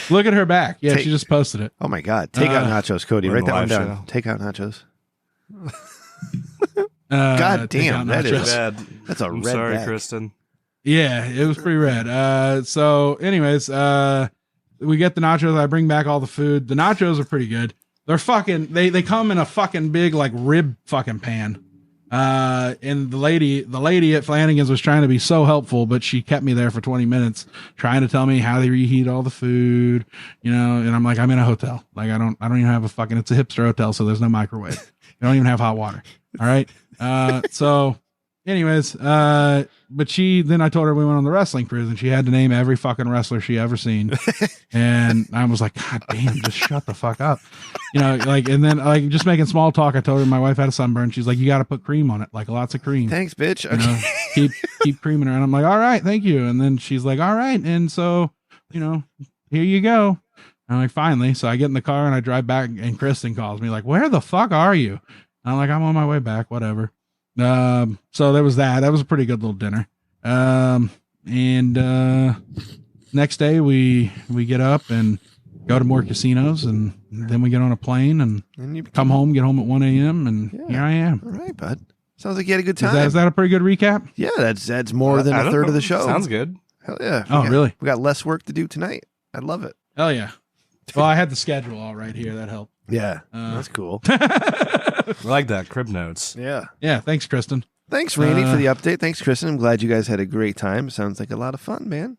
Look at her back. Yeah, she just posted it. Oh my God. Take out nachos, Cody. we're in Write that one the live down. show. Take out nachos. God damn, that is Bad. That's a I'm red sorry, bag. Kristen. Yeah, it was pretty red. So anyways, we get the nachos. I bring back all the food. The nachos are pretty good. They're fucking, they come in a fucking big, like rib fucking pan. And the lady at Flanagan's was trying to be so helpful, but she kept me there for 20 minutes trying to tell me how they reheat all the food, and I'm like, I'm in a hotel. Like, I don't even have it's a hipster hotel. So there's no microwave. You don't even have hot water. All right. So anyways, but then I told her we went on the wrestling cruise and she had to name every fucking wrestler she ever seen. And I was like, God damn, just shut the fuck up. And then like just making small talk. I told her my wife had a sunburn. She's like, you got to put cream on it. Like lots of cream. Thanks, bitch. Okay. Keep creaming her. And I'm like, all right, thank you. And then she's like, all right. And so, here you go. I'm like, finally. So I get in the car and I drive back and Kristen calls me like, where the fuck are you? And I'm like, I'm on my way back, whatever. So there was that. That was a pretty good little dinner. Next day we get up and go to more casinos and then we get on a plane and you come home, get home at 1 a.m. and here I am. All right, bud. Sounds like you had a good time. Is that a pretty good recap? Yeah, that's more than a third of the show. Sounds good. Hell yeah. Really? We got less work to do tonight. I love it. Hell yeah. Well, I had the schedule all right here. That helped. Yeah, that's cool. I like that. Crib notes. Yeah. Yeah. Thanks, Kristen. Thanks, Randy, for the update. Thanks, Kristen. I'm glad you guys had a great time. Sounds like a lot of fun, man.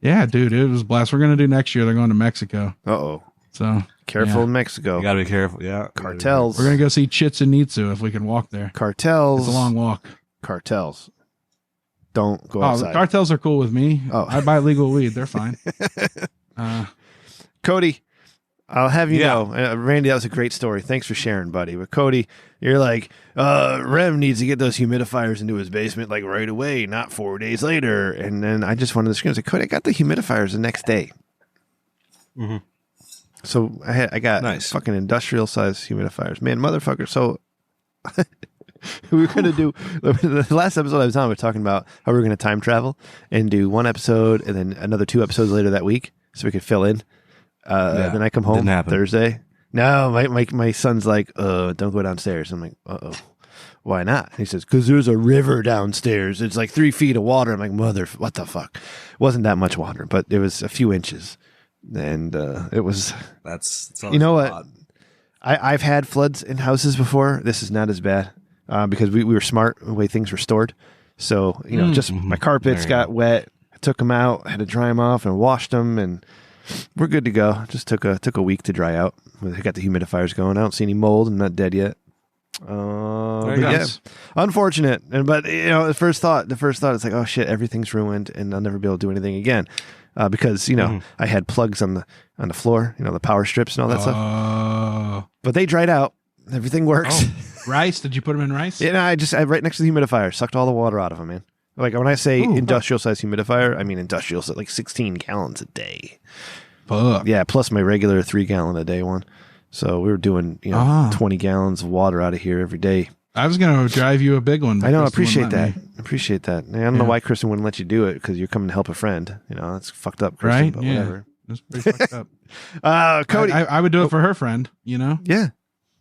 Yeah, dude, it was a blast. We're going to do next year. They're going to Mexico. Uh-oh. So careful in Mexico. You got to be careful. Yeah. Cartels. We're going to go see Chichen Itza if we can walk there. Cartels. It's a long walk. Cartels. Don't go outside. Cartels are cool with me. Oh. I buy legal weed. They're fine. Cody, I'll have you know, Randy, that was a great story. Thanks for sharing, buddy. But Cody, you're like, Rem needs to get those humidifiers into his basement like right away, not 4 days later. And then I just wanted to scream, I was like, Cody, I got the humidifiers the next day. Mm-hmm. So I got fucking industrial size humidifiers. Man, motherfucker. So we were going to do the last episode I was on, we were talking about how we were going to time travel and do one episode and then another 2 episodes later that week so we could fill in. Then I come home Thursday. No, my son's like, don't go downstairs. I'm like, uh-oh. Why not? He says, because there's a river downstairs. It's like 3 feet of water. I'm like, what the fuck? It wasn't that much water, but it was a few inches. And it was... That's you know what? I've had floods in houses before. This is not as bad because we were smart the way things were stored. So, just my carpets got wet. I took them out, had to dry them off and washed them and... We're good to go. Just took a week to dry out. I got the humidifiers going. I don't see any mold. I'm not dead yet. Unfortunate. But the first thought is like, oh shit, everything's ruined, and I'll never be able to do anything again because I had plugs on the floor, the power strips and all that stuff. But they dried out. Everything works. Rice? Did you put them in rice? Yeah, I right next to the humidifier, sucked all the water out of them, man. Like when I say industrial size humidifier, I mean industrial, so like 16 gallons a day. Fuck. Yeah, plus my regular 3 gallon a day one. So we were doing 20 gallons of water out of here every day. I was going to drive you a big one. I know. I appreciate that. I don't know why Kristen wouldn't let you do it because you're coming to help a friend. That's fucked up, Kristen, right? But whatever. That's pretty fucked up. Cody, I would do it for her friend. Yeah,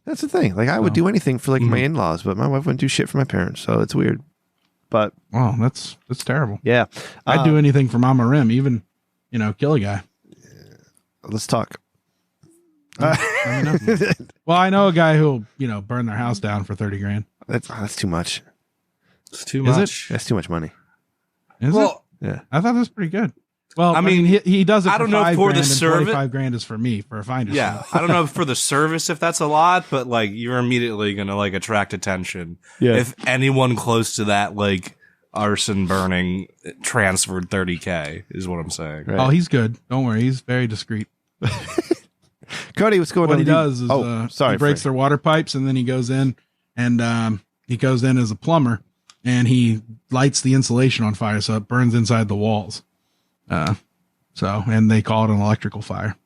that's the thing. Like I would do anything for like my in-laws, but my wife wouldn't do shit for my parents, so it's weird. But that's terrible. Yeah, I'd do anything for Mama Rim, even kill a guy. Let's talk. Well, I know a guy who'll burn their house down for 30 grand. That's too much. It's too much. Is it? That's too much money. Is it? Yeah. I thought that was pretty good. Well, I mean, he does it. I don't know for the service. 5 grand is for me for a finder. Yeah, I don't know for the service if that's a lot, but like you're immediately gonna like attract attention. Yeah. If anyone close to that like arson burning transferred 30K is what I'm saying. Right. Oh, he's good. Don't worry, he's very discreet. Cody, what's going on? What he does is he breaks their water pipes and then he goes in and he goes in as a plumber and he lights the insulation on fire so it burns inside the walls. And they call it an electrical fire.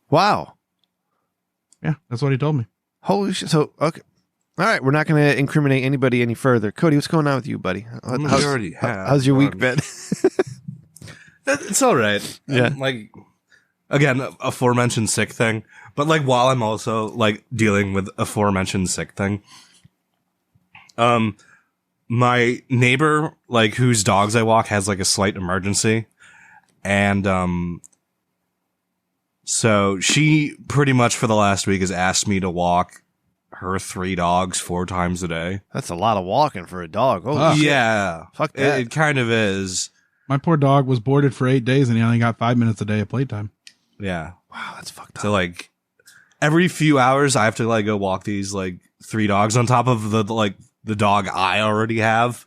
Wow. Yeah, that's what he told me. Holy shit. So, okay. All right. We're not going to incriminate anybody any further. Cody, what's going on with you, buddy? How's your week been? It's all right. Yeah. Like, again, aforementioned sick thing. But like, while I'm also like dealing with aforementioned sick thing, my neighbor, like whose dogs I walk, has like a slight emergency. And, so she pretty much for the last week has asked me to walk her 3 dogs 4 times a day. That's a lot of walking for a dog. Oh, yeah. Fuck that. It kind of is. My poor dog was boarded for 8 days and he only got 5 minutes a day of playtime. Yeah. Wow, that's fucked up. So every few hours I have to go walk these 3 dogs on top of the the dog I already have.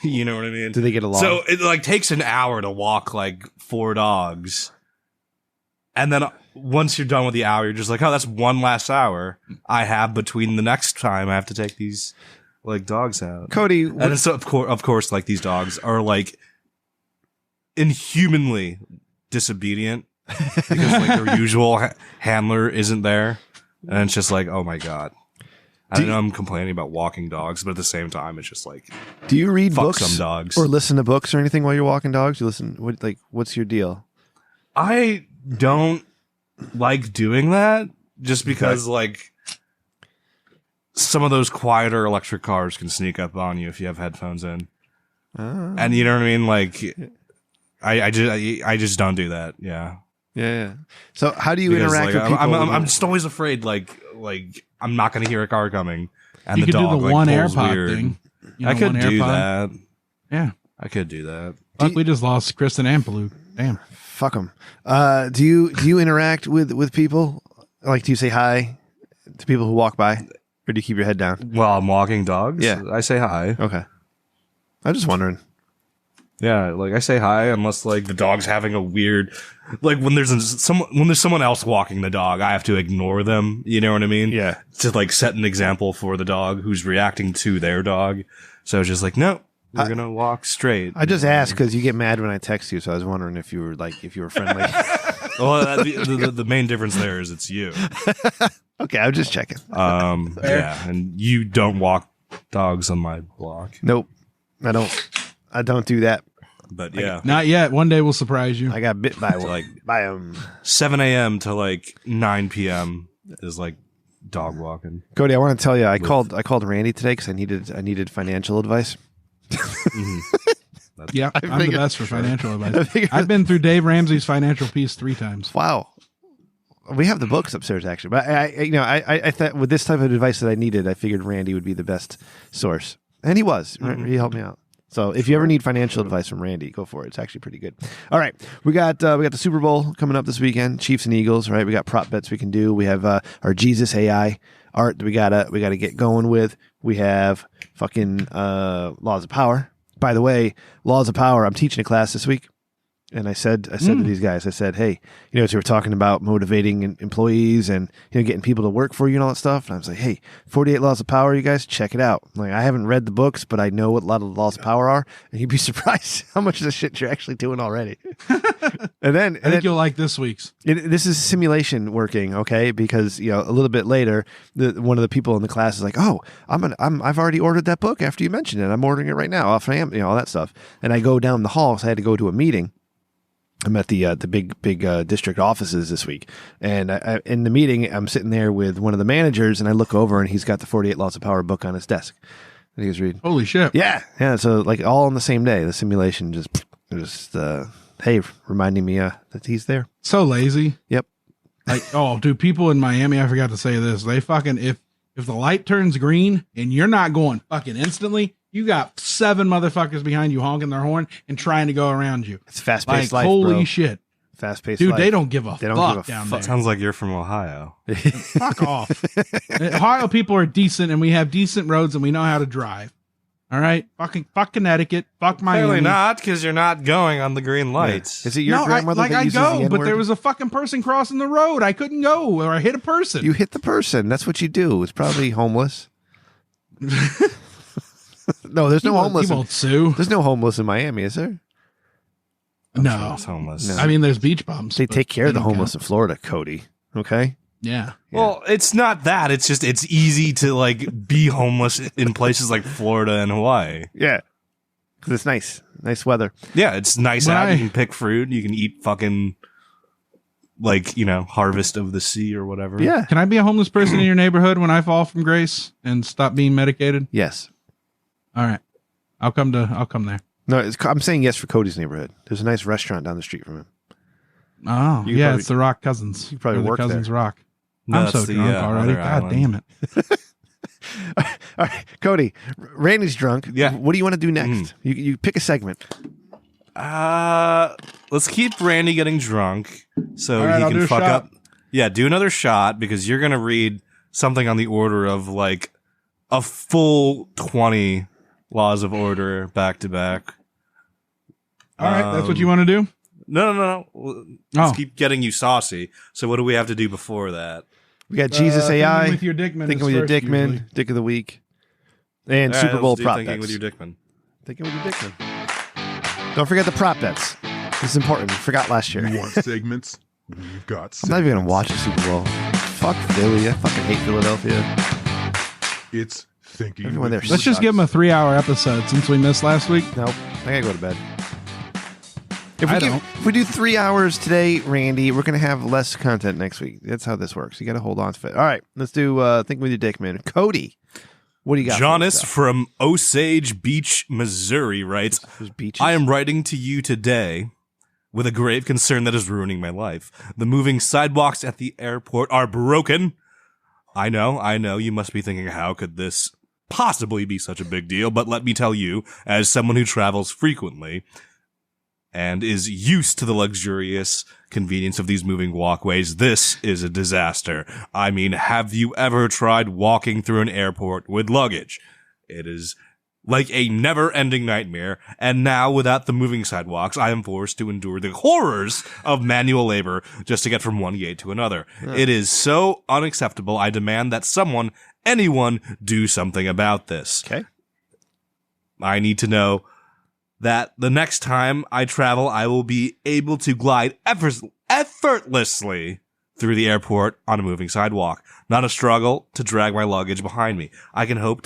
You know what I mean? Do they get along? So it like takes an hour to walk like 4 dogs. And then once you're done with the hour, you're just like, oh, that's one last hour I have between the next time I have to take these like dogs out. Cody, And so of course, like these dogs are like inhumanly disobedient because like their usual handler isn't there. And it's just like, oh my God. I know I'm complaining about walking dogs, but at the same time, it's just like, do you read fuck books some dogs. or listen to books or anything while you're walking dogs? You listen, what's your deal? I don't like doing that just because like some of those quieter electric cars can sneak up on you if you have headphones in. And you know what I mean? Like I just don't do that. Yeah. Yeah. So how do you Because, interact like, with people? I'm just always afraid like I'm not going to hear a car coming and You the could dog do the like, one pulls AirPod weird. thing. I could one do AirPod. that. Yeah. I could do that. Fuck, we just lost Kristen Ampalou. Damn. Fuck them. Do you interact with people? Like, do you say hi to people who walk by, or do you keep your head down? While I'm walking dogs, Yeah. I say hi. Okay. I'm just wondering. Yeah, like I say hi unless like the dog's having a weird, like when there's someone else walking the dog, I have to ignore them. You know what I mean? Yeah. To like set an example for the dog who's reacting to their dog. So it's just like, no, we're gonna walk straight. I just asked because you get mad when I text you, so I was wondering if you were friendly. Well, the main difference there is it's you. Okay, I'm just checking. Yeah, and you don't walk dogs on my block. Nope, I don't do that. But yeah, Not yet. One day we'll surprise you. I got bit by one. like by 7 a.m. to like 9 p.m. is like dog walking. Cody, I want to tell you, I called Randy today because I needed financial advice. Yeah, I'm the figured- best for financial I advice. figured- I've been through Dave Ramsey's financial piece 3 times. Wow. We have the books upstairs, actually. But I thought with this type of advice that I needed, I figured Randy would be the best source, and he was. He helped me out. So if you ever need financial advice from Randy, go for it. It's actually pretty good. All right, we got the Super Bowl coming up this weekend. Chiefs and Eagles. Right, we got prop bets we can do. We have our Jesus AI art that we gotta get going with. We have fucking Laws of Power. By the way, Laws of Power. I'm teaching a class this week. And I said to these guys, I said, hey, so we're talking about motivating employees and, getting people to work for you and all that stuff. And I was like, hey, 48 Laws of Power, you guys, check it out. Like, I haven't read the books, but I know what a lot of the Laws of Power are. And you'd be surprised how much of the shit you're actually doing already. I think you'll like this week's. This is simulation working, okay? Because, a little bit later, one of the people in the class is like, oh, I've already ordered that book after you mentioned it. I'm ordering it right now off Amazon, all that stuff. And I go down the hall, so I had to go to a meeting. I'm at the big district offices this week, and in the meeting, I'm sitting there with one of the managers, and I look over, and he's got the 48 Laws of Power book on his desk that he was reading. Holy shit! Yeah. So like all on the same day, the simulation just hey, reminding me that he's there. So lazy. Yep. Like, dude, people in Miami, I forgot to say this. They fucking if the light turns green and you're not going fucking instantly. You got 7 motherfuckers behind you honking their horn and trying to go around you. It's fast-paced life, holy bro. shit. Fast-paced Dude, life. they don't give a They don't fuck give a down fuck. there. Sounds like you're from Ohio. Fuck off. Ohio people are decent and we have decent roads and we know how to drive. All right? Fuck Connecticut. Fuck Miami. Clearly not, because you're not going on the green lights. Is it your No, grandmother that I uses the go, but N-word? there was a fucking person crossing the road. I couldn't go or I hit a person. You hit the person. That's what you do. It's probably homeless. No, there's no homeless. He won't sue. There's no homeless in Miami, is there? No. It's homeless. No. I mean, there's beach bums. They but take care of the they don't homeless in Florida, Cody. Okay? count. Yeah. Well, it's not that. It's just it's easy to like be homeless in places like Florida and Hawaii. Yeah. Because it's nice. Nice weather. Yeah, it's nice When out. I- You can pick fruit. You can eat fucking like harvest of the sea or whatever. Yeah. Can I be a homeless person in your neighborhood when I fall from grace and stop being medicated? Yes. All right. I'll come there. No, I'm saying yes for Cody's neighborhood. There's a nice restaurant down the street from him. Oh, You yeah, probably- it's the Rock Cousins. you probably Or the work Cousins there. Rock. No, I'm that's so the, drunk already. other God island. damn it. All right, Cody, Randy's drunk. Yeah. What do you want to do next? You pick a segment. Let's keep Randy getting drunk so All right, he I'll do can a fuck shot. up. Yeah, do another shot because you're gonna read something on the order of like a full 20 Laws of Order back to back. All right, that's what you want to do? No. Let's keep getting you saucy. So what do we have to do before that? We got Jesus AI. Thinking with your Dickman. Thinking with your Dickman. Usually. Dick of the week. And All right, Super Bowl let's do prop Thinking bets. with your Dickman. Thinking with your Dickman. Don't forget the prop bets. This is important. We forgot last year. You want segments? We've got segments. I'm not even going to watch the Super Bowl. Fuck Philly. I fucking hate Philadelphia. It's Thinking Everyone with there your Let's just give him a 3-hour episode since we missed last week. Nope. I got to go to bed. don't. If we do 3 hours today, Randy, we're going to have less content next week. That's how this works. You got to hold on to it. All right. Let's do Think with your Dickman. Cody, what do you got? Jonas from Osage Beach, Missouri writes, I am writing to you today with a grave concern that is ruining my life. The moving sidewalks at the airport are broken. I know. You must be thinking, how could this possibly be such a big deal? But let me tell you, as someone who travels frequently and is used to the luxurious convenience of these moving walkways, this is a disaster. I mean, have you ever tried walking through an airport with luggage? It is like a never-ending nightmare, and now, without the moving sidewalks, I am forced to endure the horrors of manual labor just to get from one gate to another. It is so unacceptable. I demand that anyone, do something about this. Okay. I need to know that the next time I travel, I will be able to glide effortlessly through the airport on a moving sidewalk. Not a struggle to drag my luggage behind me. I hope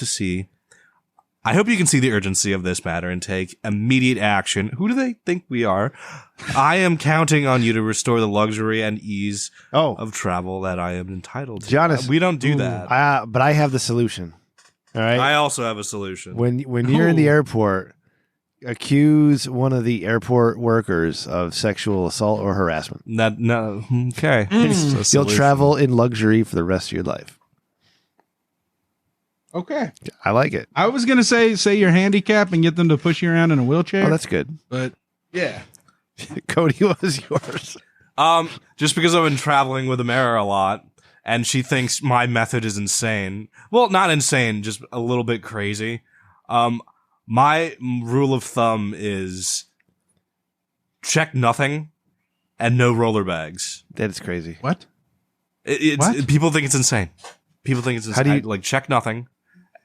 you can see the urgency of this matter and take immediate action. Who do they think we are? I am counting on you to restore the luxury and ease of travel that I am entitled to. Jonas, we don't do that. But I have the solution. All right. I also have a solution. When you're in the airport, accuse one of the airport workers of sexual assault or harassment. Okay. You'll travel in luxury for the rest of your life. Okay. I like it. I was going to say you're handicapped and get them to push you around in a wheelchair. Oh, that's good. But yeah. Cody, what was yours? Just because I've been traveling with Amara a lot and she thinks my method is insane. Well, not insane, just a little bit crazy. My rule of thumb is check nothing and no roller bags. That is crazy. What? People think it's insane. People think it's insane. How do you check nothing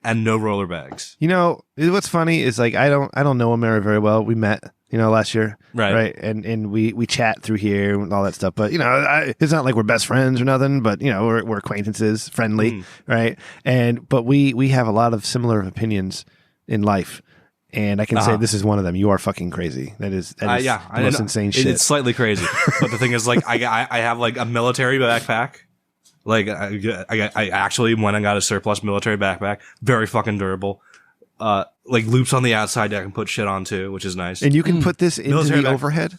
and no roller bags. You know, what's funny is like I don't know Amara very well. We met, last year, right? And we chat through here and all that stuff. But it's not like we're best friends or nothing. But we're acquaintances, friendly, right? But we have a lot of similar opinions in life. And I can say this is one of them. You are fucking crazy. That is the most insane shit. It's slightly crazy. But the thing is, like, I have like a military backpack. Like I actually went and got a surplus military backpack. Very fucking durable. Like loops on the outside that I can put shit on too, which is nice. And you can put this into military the overhead?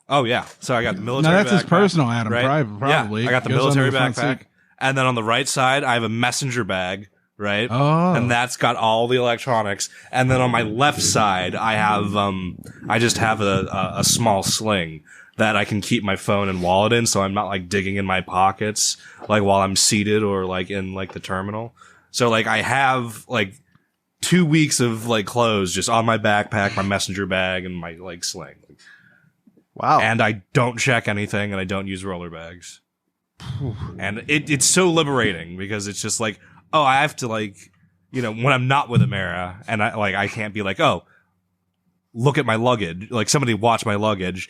Oh yeah. So I got the military No, that's backpack, his personal, Adam. right? Probably. Yeah, I got the Goes military under the front backpack. seat. And then on the right side, I have a messenger bag. Right. Oh. And that's got all the electronics. And then on my left side, I have, I just have a small sling that I can keep my phone and wallet in. So I'm not like digging in my pockets, like while I'm seated or like in like the terminal. So like I have like 2 weeks of like clothes just on my backpack, my messenger bag and my like sling. Wow. And I don't check anything and I don't use roller bags. And it's so liberating because it's just like, oh, I have to like, when I'm not with Amara and I can't be like, oh, look at my luggage. Like somebody watch my luggage.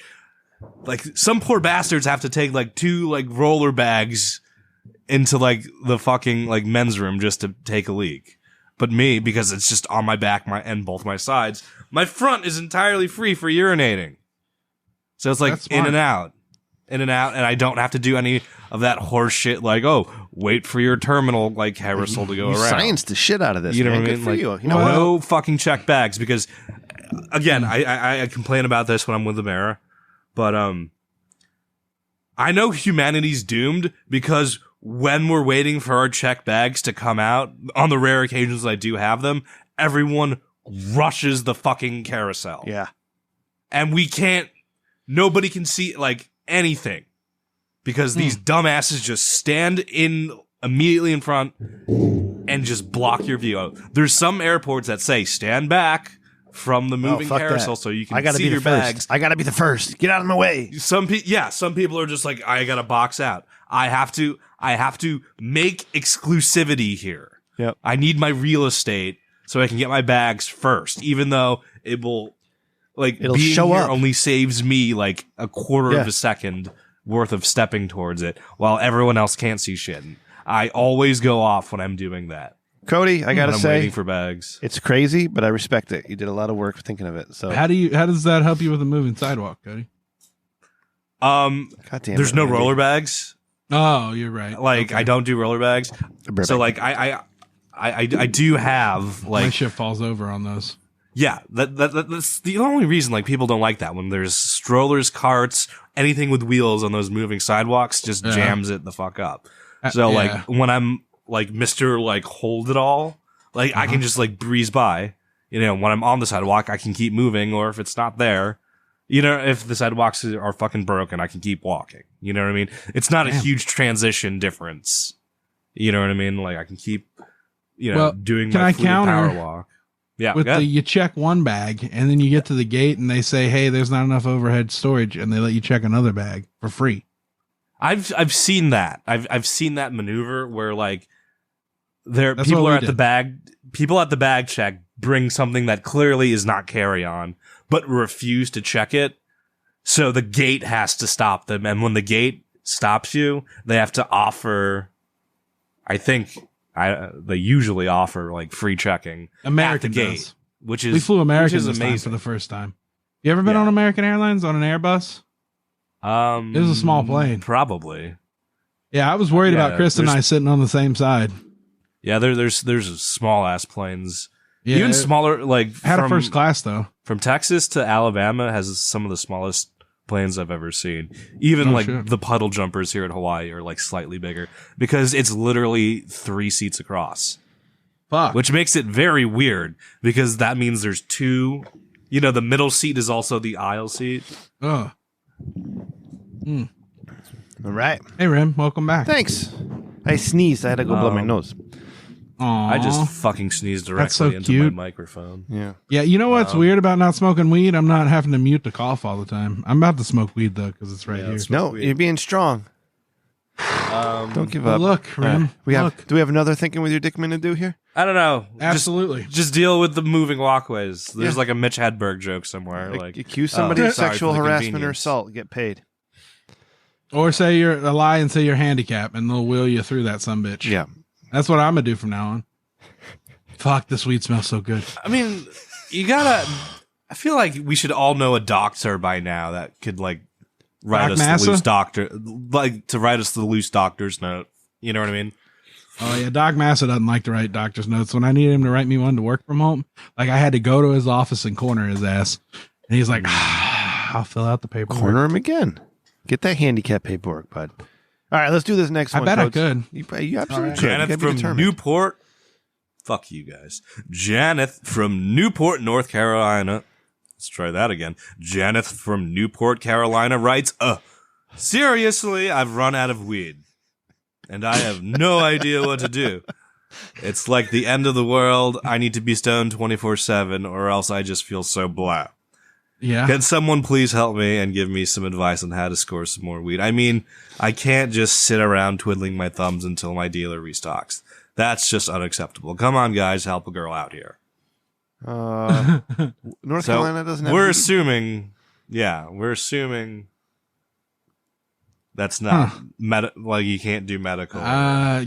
Like some poor bastards have to take like 2 like roller bags into like the fucking like men's room just to take a leak. But me, because it's just on my back, and both my sides, my front is entirely free for urinating. So it's like in and out. And I don't have to do any of that horse shit like, oh, wait for your terminal like carousel to go around. Science the shit out of this. You know man. what I Good mean? for Like, you. no fucking check bags because, again, I complain about this when I'm with Amara, but I know humanity's doomed because when we're waiting for our check bags to come out, on the rare occasions I do have them, everyone rushes the fucking carousel. Yeah. And nobody can see like anything because these dumbasses just stand in immediately in front and just block your view. There's some airports that say stand back from the moving fuck carousel that. so you I can gotta see be your the first. bags. I gotta be the first. Get out of my way. Some people are just like, I gotta box out. I have to make exclusivity here. Yep. I need my real estate so I can get my bags first, even though it'll being show here up. only saves me like a quarter of a second worth of stepping towards it while everyone else can't see shit. I always go off when I'm doing that. Cody, I gotta When I'm say, waiting for bags. it's crazy, but I respect it. You did a lot of work thinking of it. So How does that help you with a moving sidewalk, Cody? God damn There's it, no Randy. roller bags. Oh, you're right. Like I don't do roller bags. Burbank. So like I do have My like shit falls over on those. yeah, that's the only reason like people don't like that when there's strollers, carts, anything with wheels on those moving sidewalks just jams it the fuck up. So like when I'm like Mr. like hold it all, like I can just like breeze by. You know, when I'm on the sidewalk, I can keep moving, or if it's not there, you know, if the sidewalks are fucking broken, I can keep walking. You know what I mean? It's not a huge transition difference. You know what I mean? Like I can keep, you know, doing can my I fluid counter power walk. Yeah, With you check one bag and then you get to the gate and they say, hey, there's not enough overhead storage, and they let you check another bag for free. I've seen that. I've seen that maneuver where like That's people what are we at the did. bag people at the bag check bring something that clearly is not carry on, but refuse to check it. So the gate has to stop them, and when the gate stops you, they have to offer. I think they usually offer like free checking American at the gate, does. which is We flew American which is this time amazing. for the first time. You ever been on American Airlines on an Airbus? It was a small plane. Probably. Yeah, I was worried Yeah, about Chris and I sitting on the same side. Yeah, there's small ass planes. Yeah, Even smaller, like had a from first class though. From Texas to Alabama has some of the smallest planes I've ever seen. Even the puddle jumpers here at Hawaii are like slightly bigger because it's literally 3 seats across. Fuck. Which makes it very weird because that means there's 2. You know, the middle seat is also the aisle seat. Ugh. All right. Hey, Rim, welcome back. Thanks. I sneezed. I had to go blow my nose. Aww. I just fucking sneezed directly so into cute. my microphone. Yeah. Yeah, you know what's weird about not smoking weed? I'm not having to mute the cough all the time. I'm about to smoke weed though because it's right here. No, you're being strong. Don't give up. Look, Rim. Do we have another thinking with your Dickman to do here? I don't know. Absolutely. Just deal with the moving walkways. There's like a Mitch Hedberg joke somewhere. Like Accuse somebody of sorry sexual for the harassment or convenience. assault, get paid. Or say you're a lie and say you're handicapped, and they'll wheel you through that sumbitch. Yeah. That's what I'm gonna do from now on. Fuck, this weed smells so good. I mean, you gotta. I feel like we should all know a doctor by now that could like write Doc us Massa? the loose doctor, like to write us the loose doctor's note. You know what I mean? Oh yeah, Doc Massa doesn't like to write doctor's notes. When I needed him to write me one to work from home, like I had to go to his office and corner his ass, and he's like, "I'll fill out the paperwork." Corner him again. Get that handicap paperwork, bud. All right, let's do this next I one. bet I Codes. could. You absolutely could. You Janeth gotta be from determined. Newport. Fuck you guys. Janeth from Newport, North Carolina. Let's try that again. Janeth from Newport, Carolina writes, seriously, I've run out of weed. And I have no idea what to do. It's like the end of the world. I need to be stoned 24/7 or else I just feel so blah. Yeah. Can someone please help me and give me some advice on how to score some more weed? I mean, I can't just sit around twiddling my thumbs until my dealer restocks. That's just unacceptable. Come on, guys, help a girl out here. North Carolina doesn't have We're weed? assuming that's not like you can't do medical.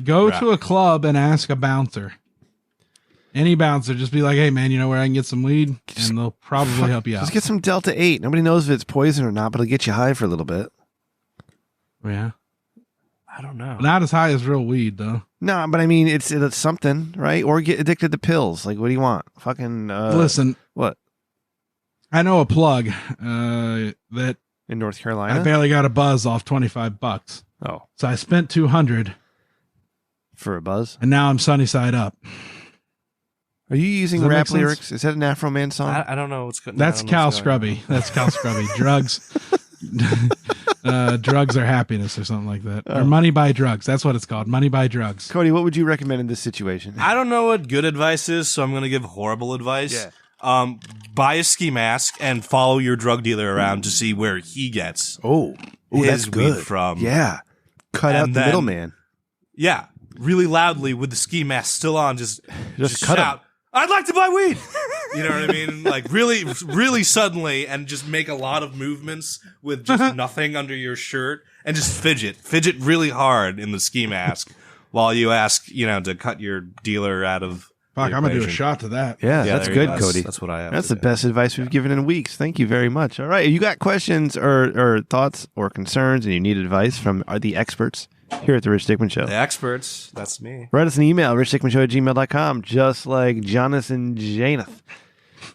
Go to a club and ask a bouncer. Any bouncer, just be like, "Hey, man, you know where I can get some weed?" And they'll probably help you out. Just get some Delta 8. Nobody knows if it's poison or not, but it'll get you high for a little bit. Yeah. I don't know. Not as high as real weed, though. No, but I mean, it's something, right? Or get addicted to pills. Like, what do you want? Fucking, Listen, what? I know a plug that In North Carolina? I barely got a buzz off $25. Oh, So I spent $200, for a buzz? and now I'm sunny side up. Are you using Does that rap make sense? lyrics? Is that an Afro Man song? I don't know what's going. That's Cal Scrubby. That's Cal Scrubby. Drugs. Drugs are happiness or something like that. Or money by drugs. That's what it's called. Money by drugs. Cody, what would you recommend in this situation? I don't know what good advice is, so I'm going to give horrible advice. Yeah. Buy a ski mask and follow your drug dealer around to see where he gets Ooh, his that's good. weed from. Yeah. Cut out the middleman. Yeah. Really loudly with the ski mask still on, just cut shout, him. I'd like to buy weed. You know what I mean? Like really, really suddenly, and just make a lot of movements with just nothing under your shirt, and just fidget really hard in the ski mask while you ask, to cut your dealer out of. Fuck, I'm gonna do a shot to that. Yeah, that's good, Cody. That's what I have. That's the best advice we've given in weeks. Thank you very much. All right, you got questions or thoughts or concerns, and you need advice from the experts here at the Rich Dickman Show. The experts, that's me. Write us an email, richdickmanshow@gmail.com, just like Jonathan Janeth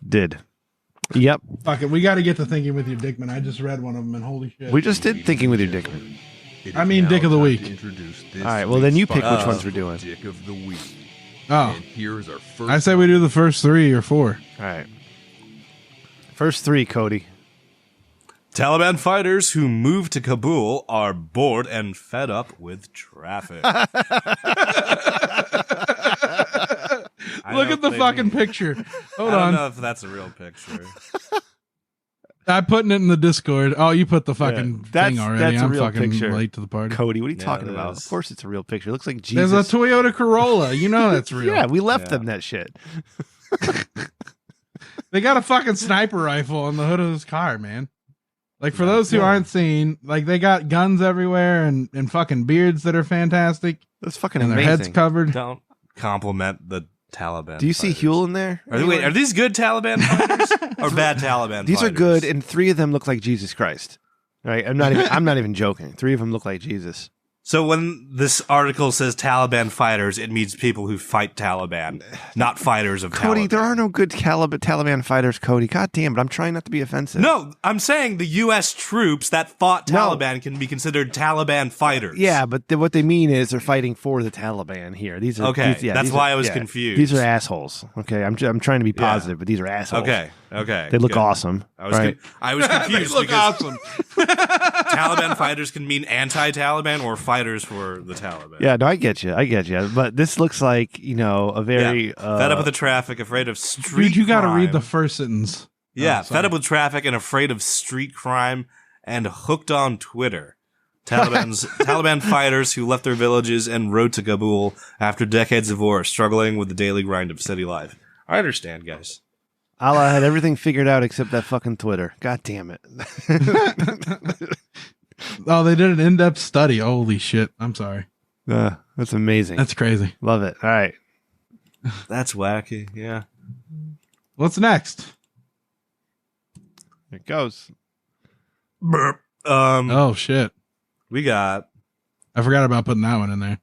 did. Yep. Fuck it, we got to get to Thinking with Your Dickman. I just read one of them, and holy shit. We just did Thinking with Your Dickman. I mean, Dick of the Week. All right, well, then you pick which ones we're doing. Dick of the week. Oh. And here's our first. I say we do the first 3 or 4. All right. First 3, Cody. Taliban fighters who moved to Kabul are bored and fed up with traffic. Look at the fucking picture. Hold I don't on. know if that's a real picture. I'm putting it in the Discord. Oh, you put the fucking Yeah, thing already. that's a I'm real fucking picture. late to the party. Cody, what are you Yeah, talking it about? is. Of course it's a real picture. It looks like Jesus. There's a Toyota Corolla. You know that's real. Yeah, we left them that shit. They got a fucking sniper rifle on the hood of this car, man. Like, for those who aren't seen, like, they got guns everywhere and fucking beards that are fantastic. That's fucking And their amazing. heads covered. Don't compliment the Taliban. Do you see fighters. Huel in there? Are these good Taliban fighters or bad Taliban These fighters? are good, and 3 of them look like Jesus Christ. Right? I'm not even joking. 3 of them look like Jesus. So when this article says Taliban fighters, it means people who fight Taliban, not fighters of Cody, Taliban. there are no good Taliban fighters, Cody. God damn it. I'm trying not to be offensive. No, I'm saying the U.S. troops that fought Taliban can be considered Taliban fighters. Yeah, but what they mean is they're fighting for the Taliban here. These are Okay, these- that's these why are- I was yeah, confused. These are assholes. Okay, I'm trying to be positive, but these are assholes. Okay. They look good. awesome. I was right? I was confused Look because awesome. Taliban fighters can mean anti-Taliban or fighters for the Taliban. Yeah, no, I get you. But this looks like, a very fed up with the traffic, afraid of street Dude, you got to read the crime. first sentence. Yeah, Oh, sorry. fed up with traffic and afraid of street crime and hooked on Twitter. Taliban fighters who left their villages and rode to Kabul after decades of war, struggling with the daily grind of city life. I understand, guys. Allah had everything figured out except that fucking Twitter. God damn it. Oh, they did an in-depth study. Holy shit. I'm sorry. That's amazing. That's crazy. Love it. All right. That's wacky, yeah. What's next? Here it goes. Burp. Oh, shit. We got I forgot about putting that one in there.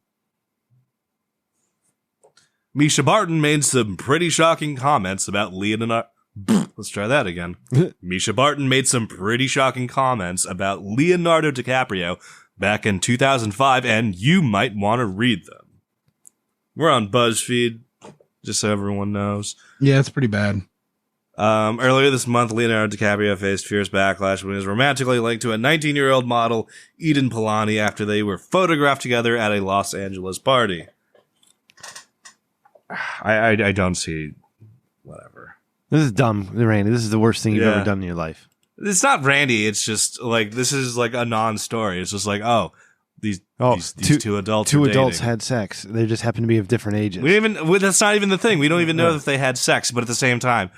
Misha Barton made some pretty shocking comments about Leonardo. Let's try that again. Misha Barton made some pretty shocking comments about Leonardo DiCaprio back in 2005, and you might want to read them. We're on BuzzFeed, just so everyone knows. Yeah, it's pretty bad. Earlier this month, Leonardo DiCaprio faced fierce backlash when he was romantically linked to a 19-year-old model, Eden Polani, after they were photographed together at a Los Angeles party. I don't see whatever. This is dumb, Randy. This is the worst thing you've Yeah. ever done in your life. It's not Randy. It's just like this is like a non-story. It's just like these two adults. Two are adults dating. had sex. They just happen to be of different ages. That's not even the thing. We don't even know if they had sex. But at the same time,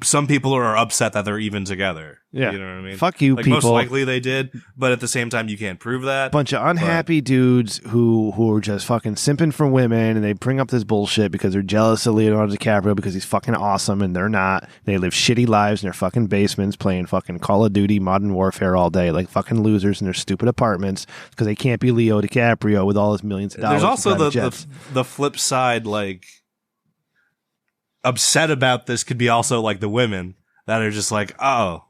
some people are upset that they're even together. Yeah. You know what I mean? Fuck you, like, most people. likely they did, but at the same time, you can't prove that. Bunch of unhappy dudes who are just fucking simping for women, and they bring up this bullshit because they're jealous of Leonardo DiCaprio because he's fucking awesome and they're not. They live shitty lives in their fucking basements playing fucking Call of Duty, Modern Warfare all day like fucking losers in their stupid apartments because they can't be Leo DiCaprio with all his millions of dollars. There's also and private jets. the flip side, like upset about this could be also like the women that are just like, oh,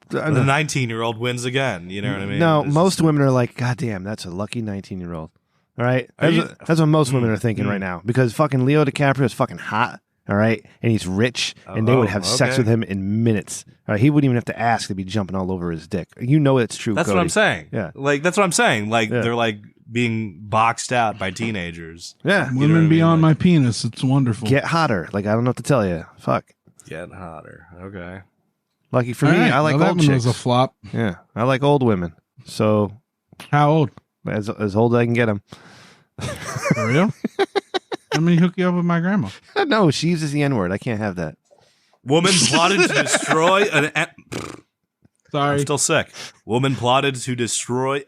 the 19-year-old wins again. You know what I mean? No, It's most just- women are like, God damn, that's a lucky 19-year-old. All right? Are you- That's what most women are thinking right now because fucking Leo DiCaprio is fucking hot All right, and he's rich, and they would have sex okay. with him in minutes. All right, he wouldn't even have to ask; they'd be jumping all over his dick. You know it's true. That's Cody. what I'm saying. Yeah. Like, that's what I'm saying. Like, Yeah. they're like being boxed out by teenagers. Yeah, Women You know what I mean? beyond Like- my penis. It's wonderful. get hotter. Like I don't know what to tell you. Fuck. Get hotter. Okay. Lucky for All me, right, I like well, old that one chicks. was a flop. Yeah, I like old women. So How old? as old as I can get them. For real? Let me hook you up with my grandma. No, she uses the N word. I can't have that. Woman plotted to destroy an. Sorry. I'm still sick. Woman plotted to destroy.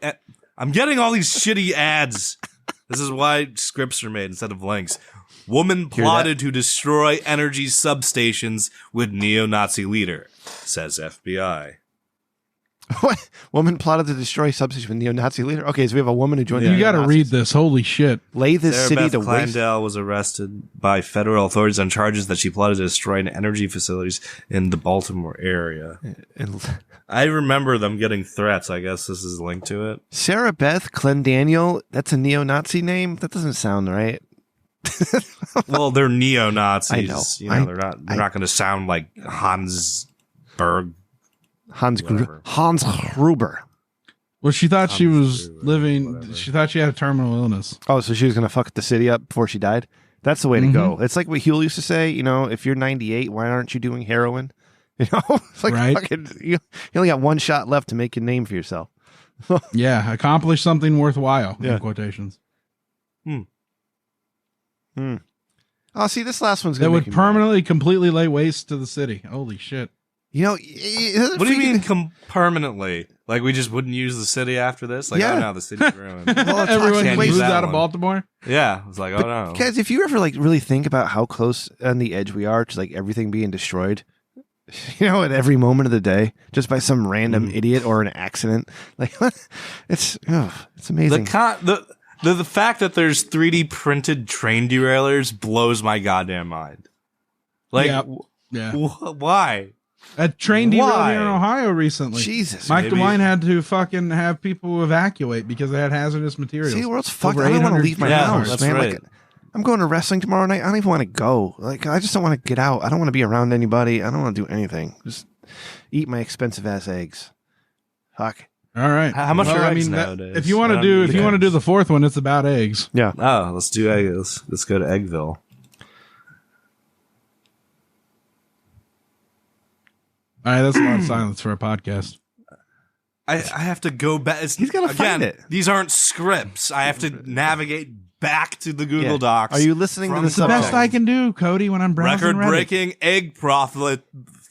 I'm getting all these shitty ads. This is why scripts are made instead of links. Woman plotted to destroy energy substations with neo-Nazi leader, says FBI. What? Woman plotted to destroy substation with neo-Nazi leader? Okay, so we have a woman who joined You the got to neo-Nazis. read this. Holy shit. Lay this Sarah city Beth to waste. Kleindale was arrested by federal authorities on charges that she plotted to destroy energy facilities in the Baltimore area. And I remember them getting threats. I guess this is linked to it. Sarah Beth Clendaniel, that's a neo-Nazi name? That doesn't sound right. Well, they're neo-Nazis. I know. You know, they're not going to sound like Hans Berg. Hans Whatever. Gruber. Well, she thought she was Whatever. living. She thought she had a terminal illness. Oh, so she was going to fuck the city up before she died? That's the way to go. It's like what Huel used to say, you know, if you're 98, why aren't you doing heroin? You know, it's like Right. fucking, you only got one shot left to make a name for yourself. Yeah, accomplish something worthwhile. Yeah. In quotations. Oh, see, this last one's That going to would permanently, completely lay waste to the city. Holy shit! You know, What do you mean permanently? Like we just wouldn't use the city after this? Like, Yeah. oh no, the city's ruined. Well, Everyone can't moved use that out of one. Baltimore. Yeah, it's like, oh no. Guys, if you ever like really think about how close on the edge we are to like everything being destroyed, you know, at every moment of the day, just by some random idiot or an accident, like it's amazing. The fact that there's 3D printed train derailleurs blows my goddamn mind. Like, Yep. Yeah, why? a train derailed Why? here in Ohio recently. Jesus, Mike Maybe- DeWine had to fucking have people evacuate because they had hazardous materials. see, the world's fucked. Over I don't want to 800 leave my Yeah, house, that's man. right. Like, I'm going to wrestling tomorrow night. I don't even want to go. Like, I just don't want to get out. I don't want to be around anybody. I don't want to do anything. Just eat my expensive ass eggs. Fuck. All right. How much Well, are I eggs mean, nowadays? if you want I to don't do, eat if you want to do eggs. the fourth one, it's about eggs. Yeah. Oh, let's do egg. Let's go to Eggville. All right, that's a lot of silence for a podcast. I have to go back. He's gotta again, find it. These aren't scripts. I have to navigate back to the Google Yeah. Docs. Are you listening to From the It's the subject? best I can do, Cody, when I'm browsing Reddit. record-breaking egg profit?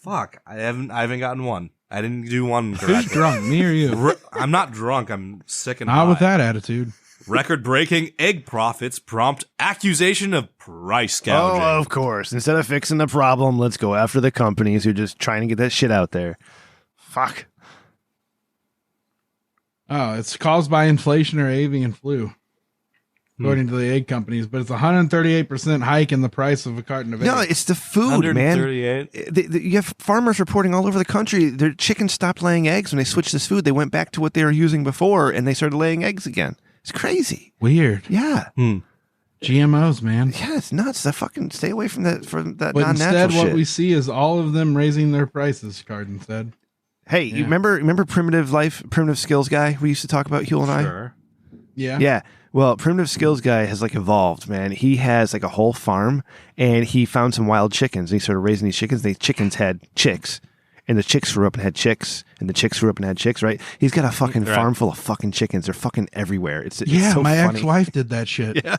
Fuck, I haven't gotten one. I didn't do one Who's correctly. drunk, me or you? I'm not drunk. I'm sick and Not with high. that attitude. Record-breaking egg profits prompt accusation of price gouging. Oh, of course. Instead of fixing the problem, let's go after the companies who are just trying to get that shit out there. Fuck. Oh, it's caused by inflation or avian flu, according to the egg companies. But it's 138% hike in the price of a carton of eggs. No, it's the food, man. 138. You have farmers reporting all over the country. Their chickens stopped laying eggs when they switched this food. They went back to what they were using before, and they started laying eggs again. It's crazy. Weird. Yeah. GMOs, man. Yeah, it's nuts. I fucking stay away from that But non-natural instead, shit. what we see is all of them raising their prices, Carden said. Hey, you remember Primitive Skills guy we used to talk about, Huel and I? Sure. Yeah. Yeah. Well, Primitive Skills guy has like evolved, man. He has like a whole farm, and he found some wild chickens. And he started raising these chickens. The chickens had chicks, and the chicks grew up and had chicks, and the chicks grew up and had chicks. Right? He's got a fucking farm full of fucking chickens. They're fucking everywhere. It's Yeah, so my funny. ex-wife did that shit. Yeah.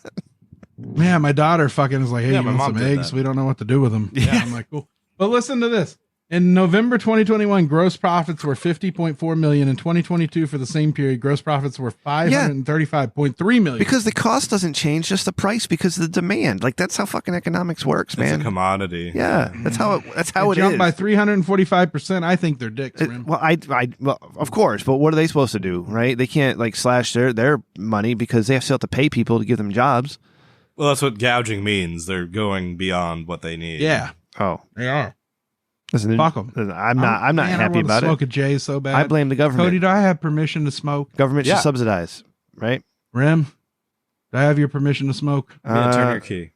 Yeah, my daughter fucking is like, hey, Yeah, you my want mom some did eggs? that. We don't know what to do with them. Yeah. I'm like, cool. But listen to this. In November 2021, gross profits were $50.4 million. In 2022, for the same period, gross profits were $535.3 million. Because the cost doesn't change, just the price because of the demand. Like that's how fucking economics works, It's man. a commodity. Yeah, that's how it it is. jumped by 345%. I think they're dicks, man. Well, of course, but what are they supposed to do, right? They can't like slash their money because they still have to pay people to give them jobs. Well, that's what gouging means. They're going beyond what they need. Yeah, Oh, they are. listen, Fuck 'em. I'm not Man, I happy wanna about smoke it. a J so bad. I blame the government. Cody, do I have permission to smoke? Government Yeah. should subsidize, right? Rim, do I have your permission to smoke? Yeah, turn Uh, your key.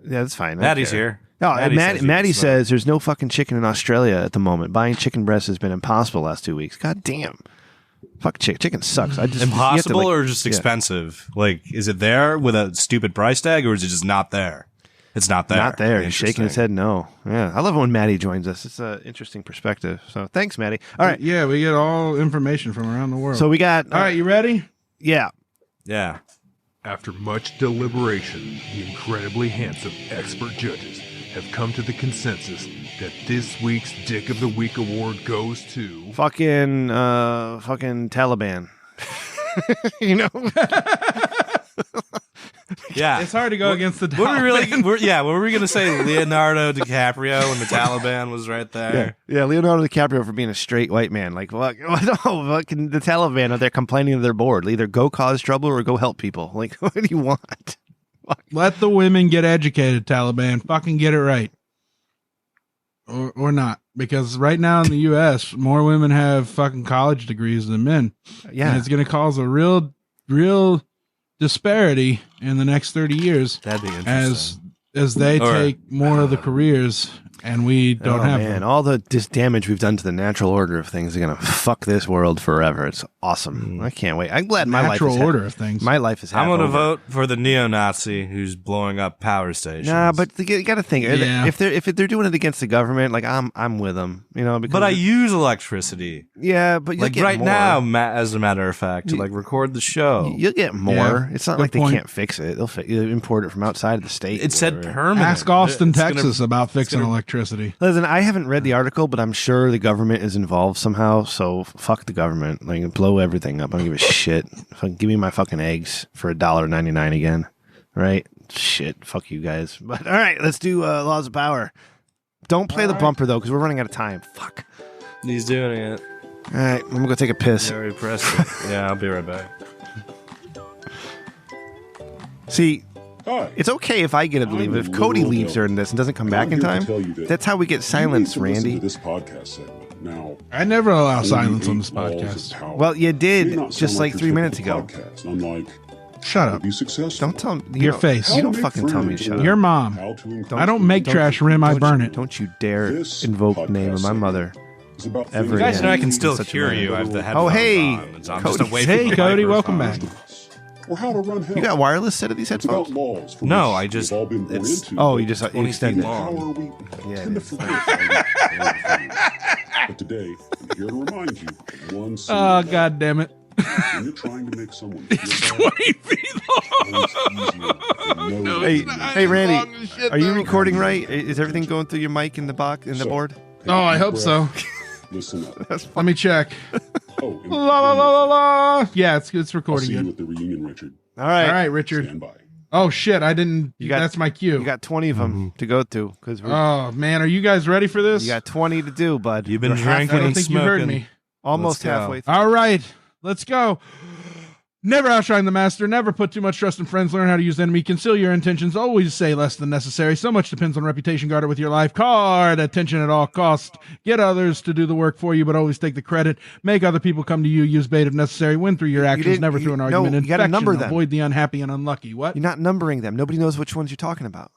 Yeah, that's fine. I don't Maddie's care. here. Oh, Maddie Maddie says says there's no fucking chicken in Australia at the moment. Buying chicken breast has been impossible the last 2 weeks. God damn. Fuck chicken sucks. Impossible or just expensive? Like, is it there with a stupid price tag, or is it just not there? It's not there. Not there. He's shaking his head no. Yeah, I love it when Maddie joins us. It's an interesting perspective. So thanks, Maddie. All right. Yeah, we get all information from around the world. So we got... all right, you ready? Yeah. Yeah. After much deliberation, the incredibly handsome expert judges have come to the consensus that this week's Dick of the Week award goes to... Fucking Taliban. You know? Yeah. It's hard to go against the Taliban. Were we going to say Leonardo DiCaprio when the Taliban was right there? Yeah, Leonardo DiCaprio for being a straight white man. Like, fucking the Taliban are there complaining that they're bored. Either go cause trouble or go help people. Like, what do you want? Let the women get educated, Taliban. Fucking get it right. Or not. Because right now in the U.S., more women have fucking college degrees than men. Yeah. And it's going to cause a real disparity in the next 30 years. That'd be interesting. As they take more of the careers and we don't have them. All the damage we've done to the natural order of things are going to fuck this world forever. It's awesome. I can't wait. I'm glad my life is natural order of things. My life is half I'm going to over. vote for the neo-Nazi who's blowing up power stations. Nah, but you got to think Yeah. if they're doing it against the government, like I'm with them, you know. Because But I use electricity. yeah, but you'll Like get right more. now, as a matter of fact, to like record the show. You'll get more. Yeah, It's not good like point. they can't fix it. They'll import it from outside of the state. It said whatever. permanent. Ask Austin, It's gonna- Texas about fixing gonna- electricity. Listen, I haven't read the article, but I'm sure the government is involved somehow. So fuck the government. Like blow everything up. I don't give a shit. Give me my fucking eggs for $1.99 again. Right? Shit. Fuck you guys. But all right, let's do Laws of Power. Don't play the bumper though, because we're running out of time. Fuck. He's doing it. All right, I'm gonna go take a piss. Very impressive. Yeah, I'll be right back. See, Hi. it's okay if I get to leave. If Cody leaves during this and doesn't come back in time, that's how we get silence, Randy. This podcast segment. Now, I never allow silence on this podcast. Well, you did just like 3 minutes ago. I'm like, Shut up. be successful. Don't tell me Your face. You don't fucking tell me to shut up. Your mom. How to encourage I don't make trash, Rim. I burn it. Don't you dare This invoke the name of my podcast mother. is about Ever things You guys again. know I can still Such a hear man. you. I have the Oh, headphones hey, on, so I'm Cody. just away from Hey, the Cody, welcome microphone. back. or how to run hell. You got wireless set of these It's about headphones? laws. For No, which I just- we've all been born it's- into. Oh, you just you 20 extended. feet long. How are we Yeah, tend it to is. forget how we But today, I'm here to remind you of one single Oh, fact. God damn it. When you're trying to make someone feel It's bad, 20 feet long. it's easier than no Hey, reason. hey, Randy, are you recording right? Is everything going through your mic in the box in the So, board? take Oh, a I deep hope breath, so. Listen up. Let me check. Oh, and La la la la la. Yeah, it's I'll recording see you good. at the reunion, Richard. All right, All right, Richard. Stand by. Oh shit, I didn't. You got- that's my cue. You got 20 of them to go through because Oh man, are you guys ready for this? you got 20 to do, bud. You've been We're half- drinking I don't and think smoking. you heard me. almost Let's go. halfway through. All right, let's go. Never outshine the master. Never put too much trust in friends. Learn how to use the enemy. Conceal your intentions. Always say less than necessary. So much depends on reputation. Guard it with your life. Card attention at all cost. Get others to do the work for you, but always take the credit. Make other people come to you. Use bait if necessary. Win through your actions. didn't- Never you- through an no, argument. you gotta Infection. number them. Avoid the unhappy and unlucky. What? You're not numbering them. Nobody knows which ones you're talking about.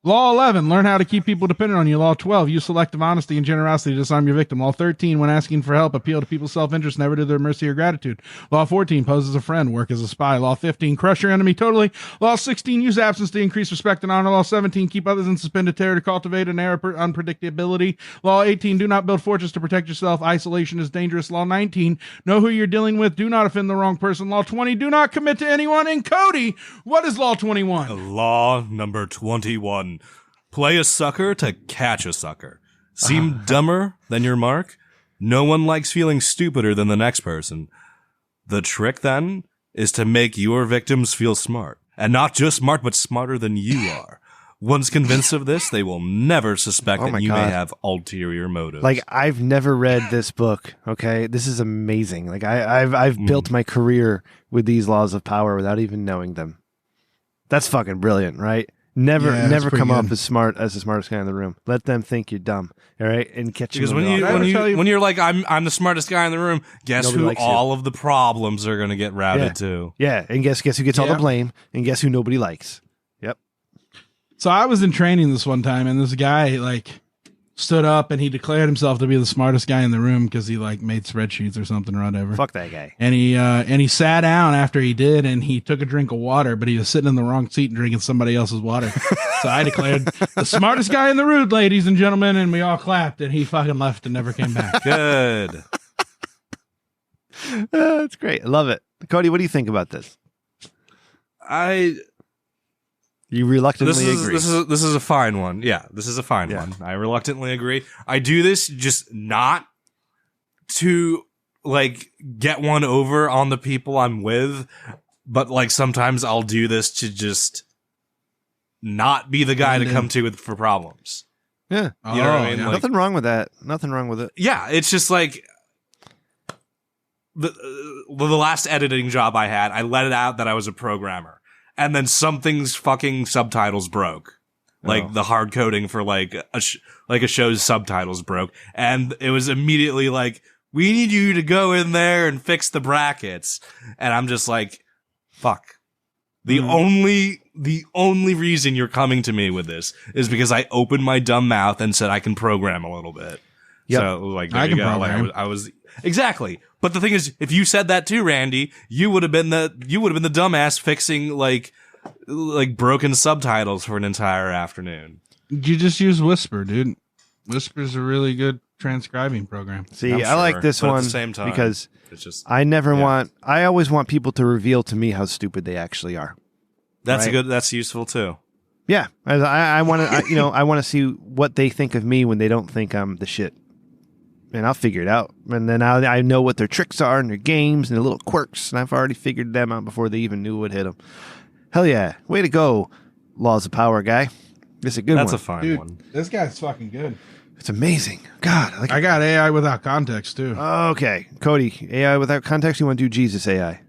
Law 11, learn how to keep people dependent on you. Law 12, use selective honesty and generosity to disarm your victim. Law 13, when asking for help, appeal to people's self-interest, never to their mercy or gratitude. Law 14, pose as a friend, work as a spy. Law 15, crush your enemy totally. Law 16, use absence to increase respect and honor. Law 17, keep others in suspended terror to cultivate an air of unpredictability. Law 18, do not build fortress to protect yourself. Isolation is dangerous. Law 19, know who you're dealing with. Do not offend the wrong person. Law 20, do not commit to anyone. And Cody, what is Law 21? Law number 21. Play a sucker to catch a sucker. Seem dumber than your mark? No one likes feeling stupider than the next person. The trick, then, is to make your victims feel smart. And not just smart, but smarter than you are. Once convinced of this, they will never suspect Oh my that you God. may have ulterior motives. Like I've never read this book. Okay, this is amazing. Like I've built my career with these laws of power without even knowing them. That's fucking brilliant, right? Never, Yeah, that's never pretty come off good. as smart as the smartest guy in the room. Let them think you're dumb, all right, and catch because them when when you they're off. Did I ever tell you- when you're like I'm the smartest guy in the room, guess Nobody who likes you. all of the problems are gonna get routed Yeah. to? Yeah, and guess who gets all Yeah. the blame, and guess who nobody likes. Yep. So I was in training this one time, and this guy like stood up and he declared himself to be the smartest guy in the room because he like made spreadsheets or something or whatever. Fuck that guy. And he sat down after he did, and he took a drink of water, but he was sitting in the wrong seat and drinking somebody else's water. So I declared the smartest guy in the room, ladies and gentlemen, and we all clapped, and he fucking left and never came back. Good. That's great. I love it. Cody, what do you think about this? You reluctantly agree. This is a fine one. Yeah, this is a fine one. I reluctantly agree. I do this just not to like get one over on the people I'm with, but like sometimes I'll do this to just not be the guy to come to with for problems. Yeah. You know what I mean? Like, nothing wrong with that. Nothing wrong with it. yeah, it's just like the last editing job I had, I let it out that I was a programmer. And then something's fucking subtitles broke. Like the hard coding for like a show's subtitles broke. And it was immediately like, we need you to go in there and fix the brackets. And I'm just like, fuck. The only reason you're coming to me with this is because I opened my dumb mouth and said I can program a little bit. Yep. So like, there I you can go. program. Like, I was exactly. But the thing is, if you said that too, Randy, you would have been the dumbass fixing like broken subtitles for an entire afternoon. You just use Whisper, dude. Whisper's a really good transcribing program. See, I'm I like sure, this but at one the same time, because it's just I always want people to reveal to me how stupid they actually are. that's right? that's useful too. Yeah. I want to, I want to see what they think of me when they don't think I'm the shit. And I'll figure it out. And then I know what their tricks are and their games and their little quirks. And I've already figured them out before they even knew what hit them. Hell yeah. Way to go, Laws of Power guy. This is a good That's one. a fine Dude, one. this guy's fucking good. It's amazing. God. I got AI without context, too. Okay. Cody, AI without context? You want to do Jesus AI?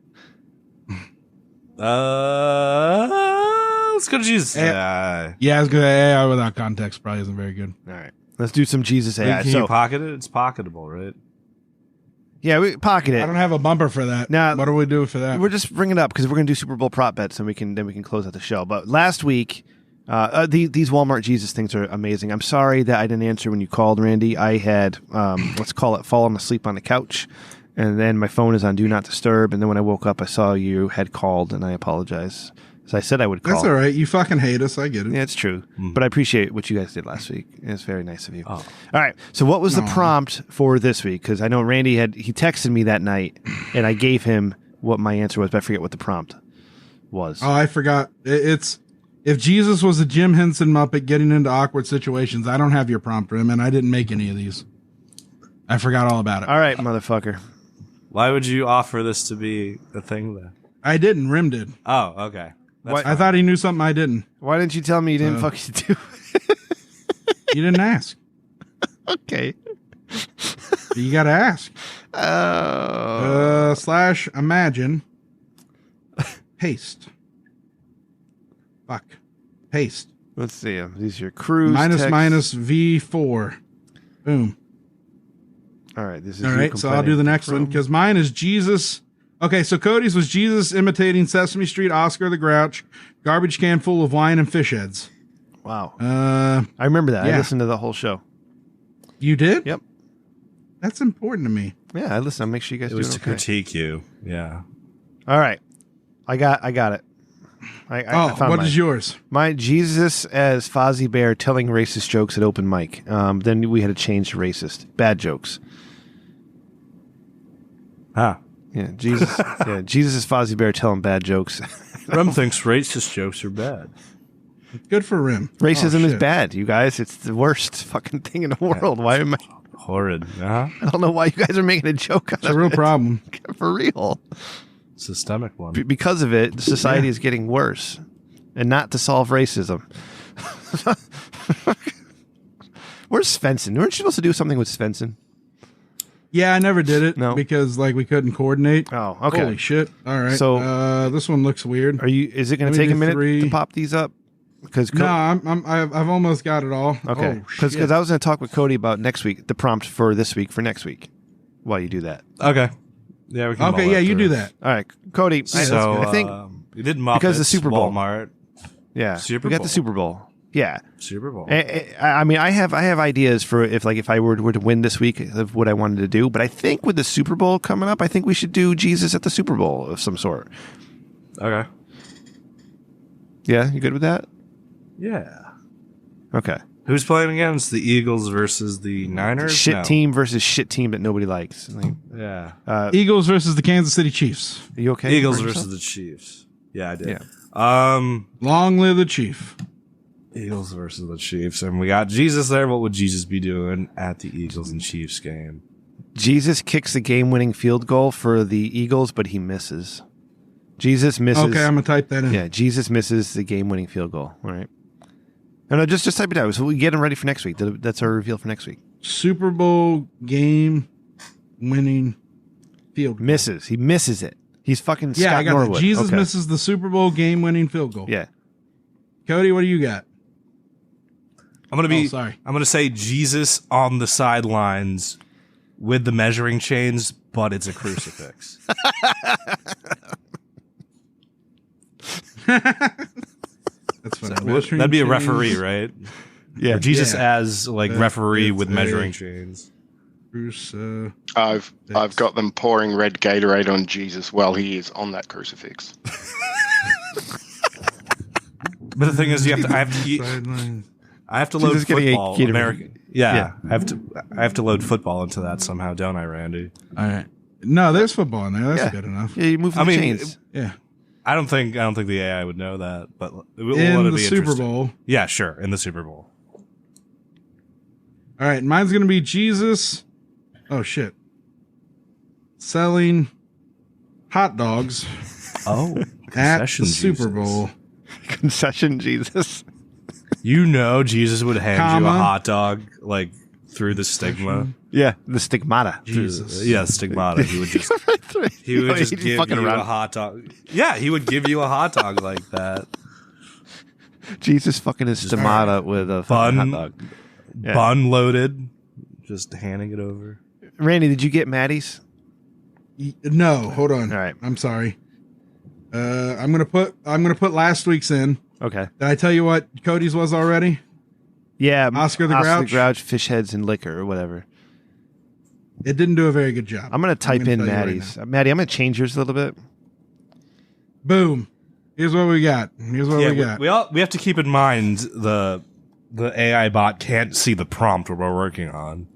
Let's go to Jesus. Yeah, I was good. AI without context probably isn't very good. All right. Let's do some Jesus AI. Can you pocket it? It's pocketable, right? Yeah, we pocket it. I don't have a bumper for that. Nah, what do we do for that? We're just bringing it up because we're going to do Super Bowl prop bets, and we can close out the show. But last week, these Walmart Jesus things are amazing. I'm sorry that I didn't answer when you called, Randy. I had let's call it fallen asleep on the couch, and then my phone is on Do Not Disturb. And then when I woke up, I saw you had called, and I apologize. So I said I would call. That's all right. You fucking hate us. I get it. Yeah, it's true. But I appreciate what you guys did last week. It's very nice of you. Oh. All right. So what was the prompt for this week? Because I know Randy he texted me that night, and I gave him what my answer was, but I forget what the prompt was. Oh, I forgot. It's if Jesus was a Jim Henson Muppet getting into awkward situations. I don't have your prompt, Rim, and I didn't make any of these. I forgot all about it. All right, motherfucker. Why would you offer this to be a thing then? I didn't. Rim did. Oh, okay. That's I thought he knew something I didn't. Why didn't you tell me you didn't fucking do it? You didn't ask. Okay. You got to ask. Oh. / imagine. Paste. Fuck. Paste. Let's see. These are your cruise Minus text. V4. Boom. All right. This is All you right. So I'll do the next one because mine is Jesus. Okay, so Cody's was Jesus imitating Sesame Street Oscar the Grouch, garbage can full of wine and fish heads. Wow. I remember that. yeah. I listened to the whole show. You did? Yep. That's important to me. Yeah, I listened. I'll make sure you guys It do was it to okay. critique you. Yeah. All right. I got it. I found what mine. is yours? My Jesus as Fozzie Bear telling racist jokes at open mic. Then we had to change to racist. Bad jokes. Huh. Yeah, Jesus. Yeah, Jesus as Fozzie Bear telling bad jokes. Rem thinks racist jokes are bad. Good for Rim. Racism Oh, is shit. bad, you guys. It's the worst fucking thing in the world. Why am I? Horrid. Uh-huh. I don't know why you guys are making a joke out It's a of real it. problem. For real. Systemic one. Because of it, society is getting worse. And not to solve racism. Where's Svensson? Weren't you supposed to do something with Svensson? Yeah, I never did it No. because we couldn't coordinate. Oh, okay. Holy shit. All right. So- this one looks weird. Is it going Let to me take a do minute 3. to pop these up? Because No, I've almost got it all. okay. Oh, Because shit. I was going to talk with Cody about next week, the prompt for this week for next week. While you do that. Okay. Yeah, we can Okay, mull yeah, you through. do that. All right, Cody. So I think you did Muppets, because the Super Bowl. Walmart. yeah, Super we got the Bowl. Super Bowl. Yeah. Super Bowl. I mean, I have ideas for if I were to win this week of what I wanted to do, but I think with the Super Bowl coming up, I think we should do Jesus at the Super Bowl of some sort. Okay. Yeah, you good with that? Yeah. Okay. Who's playing against the Eagles versus the Niners? Shit team versus shit team that nobody likes. Like, Yeah. Eagles versus the Kansas City Chiefs. are you okay? Eagles for versus yourself? the Chiefs. Yeah, I did. Yeah. Long live the Chief. Eagles versus the Chiefs, and we got Jesus there. What would Jesus be doing at the Eagles and Chiefs game? Jesus kicks the game-winning field goal for the Eagles, but he misses. Jesus misses. Okay, I'm gonna type that in. Yeah, Jesus misses the game-winning field goal. All right. No, just type it out. So we get him ready for next week. That's our reveal for next week. Super Bowl game winning field goal. Misses. He misses it. He's fucking Scott Yeah, I got Norwood. that. Jesus Okay. misses the Super Bowl game winning field goal. Yeah. Cody, what do you got? I'm gonna sorry. I'm gonna say Jesus on the sidelines with the measuring chains, but it's a crucifix. That's funny. That'd be a referee, right? Yeah. Or Jesus Yeah. as like referee it's with a- measuring chains. Bruce, I've got them pouring red Gatorade on Jesus while he is on that crucifix. But the thing is, I have to load Jesus getting a football. Gatorade. American. Yeah, I have to load football into that somehow, don't I, Randy? all right. No, there's football in there. That's Yeah. good enough. Yeah, you move the I mean, chains. Yeah. I don't think the AI would know that, but we'll let In it the be Super interesting. Bowl. Yeah, sure, in the Super Bowl. All right, mine's gonna be Jesus. Oh shit. Selling hot dogs Oh, at the Super Bowl. Concession Jesus. You know, Jesus would hand you a Comma. hot dog like through the stigma. Yeah, the stigmata. Jesus. Yeah, stigmata. He would just he would just He'd give fucking you around. a hot dog. Yeah, he would give you a hot dog like that. Jesus fucking his stigmata with a fucking Bun, hot dog. Yeah. bun loaded, just handing it over. Randy, did you get Maddie's? No, hold on. All right. I'm sorry. I'm gonna put last week's in. Okay. Did I tell you what Cody's was already? Yeah. Oscar the Grouch? fish heads and liquor or whatever. It didn't do a very good job. I'm going to type in tell you right Maddie's. Maddie, I'm going to change yours a little bit. Boom. Here's what we got. Here's what Yeah, we got. we have to keep in mind the AI bot can't see the prompt we're working on.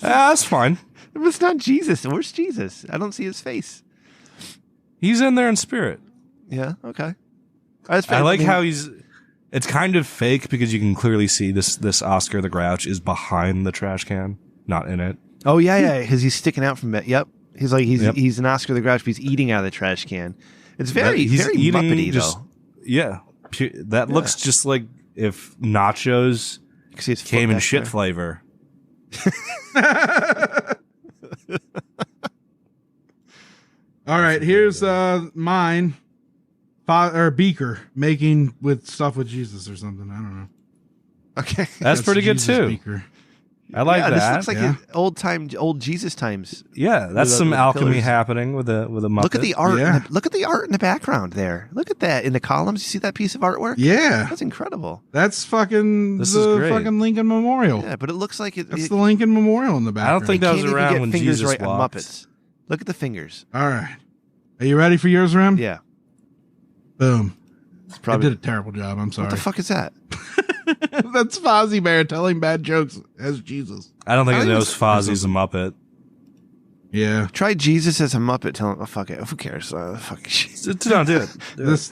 That's fine. It's not Jesus. Where's Jesus? I don't see his face. He's in there in spirit. Yeah. Okay. That's I like how it's kind of fake because you can clearly see this Oscar the Grouch is behind the trash can, not in it. Oh yeah, because he's sticking out from it. Yep. He's like Yep. he's an Oscar the Grouch, but he's eating out of the trash can. It's very He's very eating Muppety just, though. Yeah. That looks just like if nachos You can see his foot came in back shit there. flavor. All right, here's mine. Or Beaker making with stuff with Jesus or something. I don't know. Okay. That's pretty good Jesus too. Beaker. I like yeah, that. This looks like old Jesus times. Yeah, that's With some the alchemy pillars. happening with a Muppet. Look at the art. Yeah. Look at the art in the background there. Look at that in the columns. You see that piece of artwork? Yeah, That's incredible. that's fucking This is the great. fucking Lincoln Memorial. Yeah, but it looks like it. That's it the Lincoln Memorial in the background. don't think that was can't even around get when fingers Jesus right on walked. Muppets. Look at the fingers. All right, are you ready for yours, Ram? Yeah, Boom. it's I probably. did a terrible job. I'm sorry. What the fuck is that? That's Fozzie Bear telling bad jokes as Jesus. I don't think I it think knows it's- Fozzie's a Muppet. Yeah. Try Jesus as a Muppet. Tell him, oh, fuck it. Who cares? Fuck it. Don't do it. This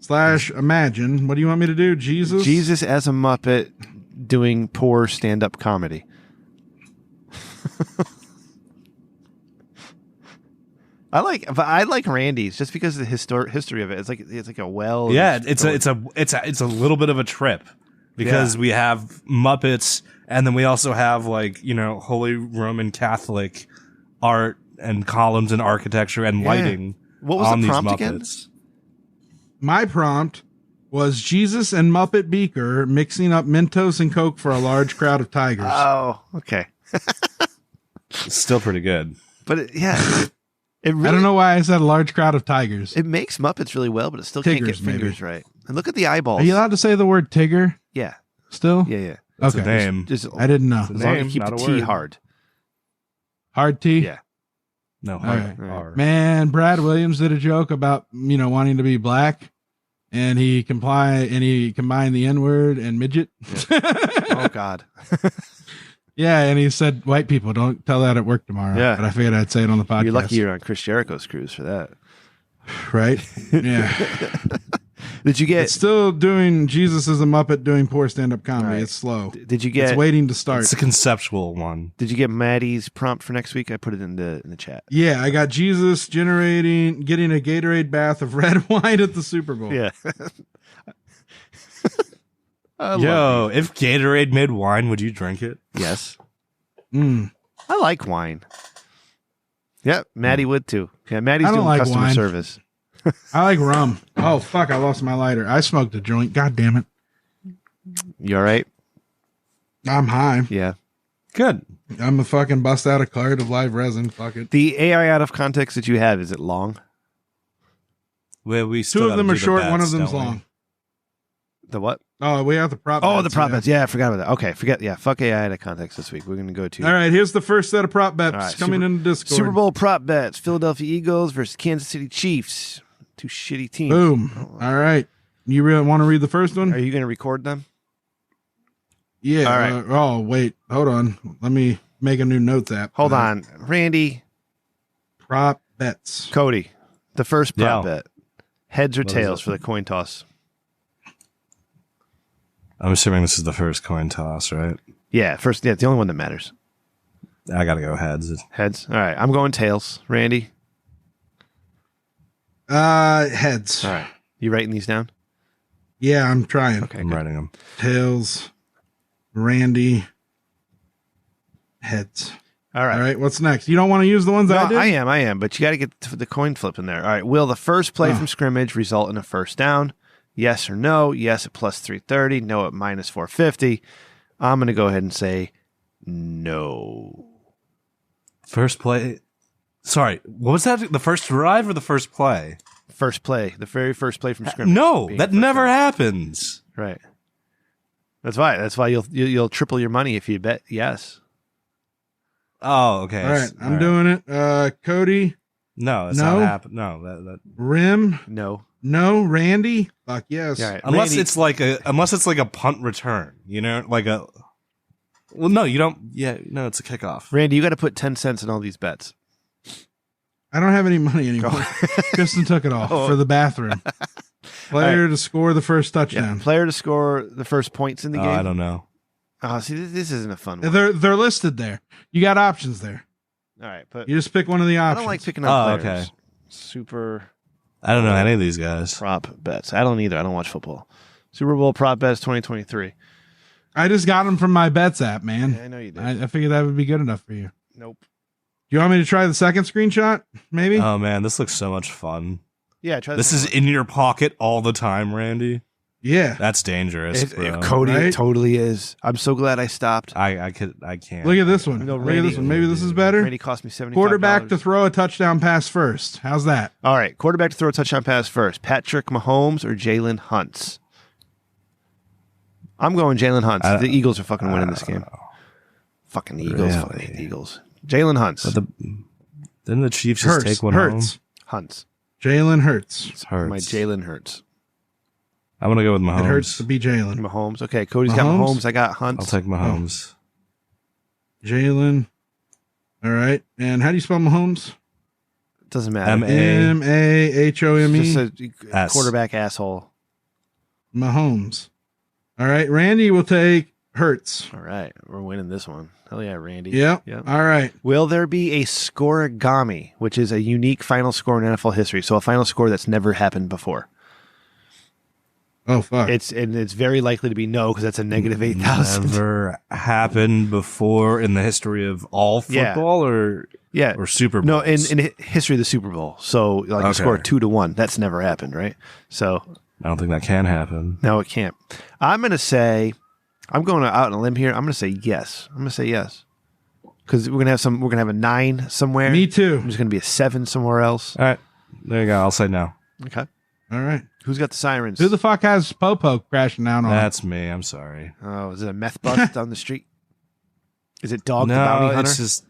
/ imagine. What do you want me to do? Jesus? Jesus as a Muppet doing poor stand-up comedy. I like Randy's just because of the history of it. It's like a well. Yeah, it's a little bit of a trip because we have Muppets and then we also have Holy Roman Catholic art and columns and architecture and lighting. What was on the these prompt again? Muppets. My prompt was Jesus and Muppet Beaker mixing up Mentos and Coke for a large crowd of tigers. Oh, okay. It's still pretty good. But yeah, It really, I don't know why I said a large crowd of tigers. It makes Muppets really well, but it still can't get Tigers, maybe. fingers right. And look at the eyeballs. Are you allowed to say the word Tigger Yeah. still? Yeah. That's Okay. a name. Just I didn't know. as long as you name, keep the not a T word. hard. Hard T? Yeah. No, All hard. right. R. Man, Brad Williams did a joke about, wanting to be black, and he combined the N-word and midget. Oh, God. Yeah, and he said, white people, don't tell that at work tomorrow. Yeah. But I figured I'd say it on the podcast. You're lucky you're on Chris Jericho's cruise for that. Right? Yeah. Did you get... It's still doing Jesus as a Muppet doing poor stand-up comedy. Right. It's slow. Did you get... It's waiting to start. It's a conceptual one. Did you get Maddie's prompt for next week? I put it in the chat. Yeah, I got Jesus getting a Gatorade bath of red wine at the Super Bowl. Yeah. I Yo, love if Gatorade made wine, would you drink it? these. Yes. Mm. I like wine. Yeah, Maddie would too. Yeah, Maddie's I don't doing like customer wine. service. I like rum. Oh, fuck, I lost my lighter. I smoked a joint. God damn it. You all right? I'm high. Yeah. Good. I'm a fucking bust out a card of live resin. Fuck it. The AI out of context that you have, is it long? Well, we Two still of them gotta are do the short. One bets, of them's don't we? long. The what? Oh, we have the prop Oh, the bets, prop yeah. bets. Yeah, I forgot about that. Okay, forget. Yeah, fuck AI out of context this week. We're going to go to All right, here's the first set of prop bets All right, coming into Discord. Super Bowl prop bets. Philadelphia Eagles versus Kansas City Chiefs. Two shitty teams. Boom. All right. You really want to read the first one? Are you going to record them? Yeah. All right. Oh, wait. Hold on. Let me make a new notes app. Hold on. Randy, Prop bets. Cody, the first prop Yeah. bet. Heads or What is tails it? for the coin toss? I'm assuming this is the first coin toss, right? Yeah, first. Yeah, it's the only one that matters. I gotta go heads. Heads. All right, I'm going tails. Randy. Heads. All right, you writing these down? Yeah, I'm trying. Okay, I'm good. writing them. Tails. Randy. Heads. All right. All right. What's next? You don't want to use the ones No, I did? I am, but you got to get to the coin flip in there. All right. Will the first play Oh. from scrimmage result in a first down? Yes or no? Yes at plus 330. No at minus 450. I'm going to go ahead and say no. First play. Sorry, what was that? The first drive or the first play? First play, the very first play from scrimmage. No, being that first never down. happens. Right. That's why. That's why you'll triple your money if you bet yes. Oh, okay. All right. I'm doing it. Cody. No, it's No? not happening. No, that Rim. No. No. Randy. Fuck yes. All right. unless Randy- it's like a punt return, like a. Well, no, you don't. Yeah, no, it's a kickoff. Randy, you got to put 10 cents in all these bets. I don't have any money anymore. Kristen took it all Oh. for the bathroom. Player to score the first touchdown. Player to score the first points in the game. I don't know. Oh, see, this isn't a fun one. They're listed there. You got options there. All right, but You just pick one of the I options. don't like picking on Oh, players. okay. Super I don't know any of these guys. prop bets. I don't either. I don't watch football. Super Bowl prop bets 2023. I just got them from my bets app, man. Yeah, I know you did. I figured that would be good enough for you. Nope. Do you want me to try the second screenshot? Maybe. Oh man, this looks so much fun. Yeah, try This the is in your pocket all the time, Randy. Yeah. That's dangerous, bro. Cody, Right? it totally is. I'm so glad I stopped. I can't. Look at this one. No, Look at Randy- this one. Maybe this is better. Randy cost me $75. Quarterback to throw a touchdown pass first. How's that? All right, quarterback to throw a touchdown pass first. Patrick Mahomes or Jalen Hunts? I'm going Jalen Hunts. The Eagles are fucking winning this game. Fucking Eagles. Really? Fucking hate the Eagles. Jalen Hunts. Didn't the Chiefs just Hurts. take one Hurts. Hunts. Jalen Hurts. home? It hurts. My Jalen Hurts. I'm gonna go with Mahomes. It hurts to be Jalen. Mahomes. Okay, Cody's got Mahomes? Mahomes. I got Hunts. I'll take Mahomes. Jalen. All right. And how do you spell Mahomes? Doesn't matter. M-A-H-O-M-E. Just a S. quarterback asshole. Mahomes. All right. Randy will take Hurts. All right, we're winning this one. Hell yeah, Randy. Yep. Yep. All right. Will there be a scoregami, which is a unique final score in NFL history? So a final score that's never happened before. Oh, fuck. It's very likely to be no because that's a negative 8,000. Never happened before in the history of all Yeah. football, or Yeah, or Super no, Bowls. in history of the Super Bowl. So like a Okay. score 2-1, that's never happened, right? So I don't think that can happen. no, it can't. I'm gonna say, I'm going out on a limb here. I'm gonna say yes. I'm gonna say yes. because we're gonna have a 9 somewhere. Me too. There's gonna be a 7 somewhere else. All right. There you go. I'll say no. Okay. All right. Who's got the sirens? Who the fuck has Popo crashing down on? That's me. I'm sorry. Oh, is it a meth bust down the street? Is it Dog the No, Bounty Hunter? it's just.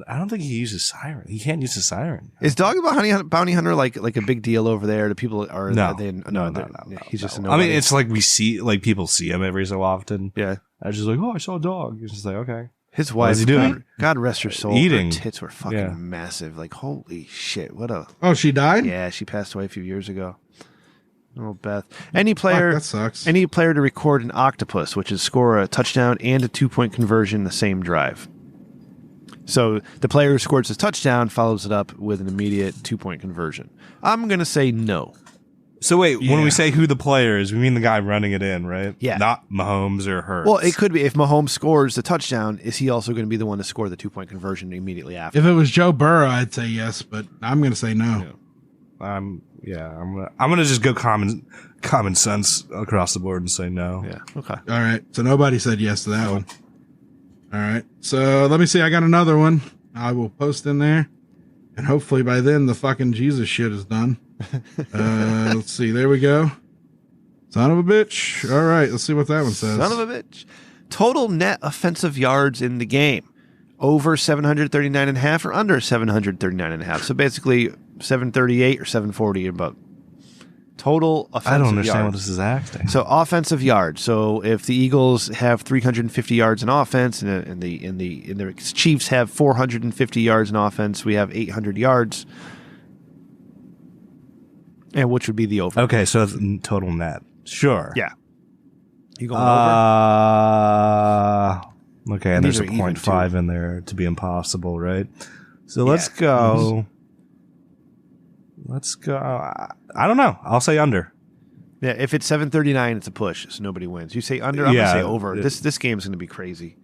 I don't think he uses siren. He can't use a siren. Is Dog the Bounty Hunter like a big deal over there? Do people are No. no. He's just a I nobody. mean, it's like we see, like people see him every so often. Yeah. I was just like, oh, I saw a dog. He's just like, okay. His wife. is he doing? God rest her soul. Eating. Her tits were fucking Yeah. massive. Like holy shit! What a Oh, she died? yeah. She passed away a few years ago. Oh, Beth. Any player. Fuck, that sucks. Any player to record an octopus, which is score a touchdown and a 2-point conversion in the same drive. So the player who scores his touchdown follows it up with an immediate 2-point conversion. I'm going to say no. So wait, when Yeah. we say who the player is, we mean the guy running it in, right? Yeah. Not Mahomes or Hurts. Well, it could be if Mahomes scores the touchdown, is he also going to be the one to score the 2-point conversion immediately after? If it was Joe Burrow, I'd say yes, but I'm going to say no. I'm gonna just go common sense across the board and say no. Yeah. Okay. All right. So nobody said yes to that one. All right. So let me see. I got another one. I will post in there. And hopefully by then the fucking Jesus shit is done. Let's see. There we go. Son of a bitch. All right. Let's see what that one says. Son of a bitch. Total net offensive yards in the game. Over 739.5 or under 739.5. So basically 738 or 740 about total offensive I don't understand yards. what this is acting. So offensive yards. So if the Eagles have 350 yards in offense and the Chiefs have 450 yards in offense, we have 800 yards. And which would be the over? Okay, so it's total net. Sure. Yeah. You going over? Okay, and These there's a are even, 0.5 in there to be impossible, right? So let's go. Let's go. I don't know. I'll say under. Yeah, if it's 739, it's a push, so nobody wins. You say under, I'm Yeah. going to say over. This game's going to be crazy.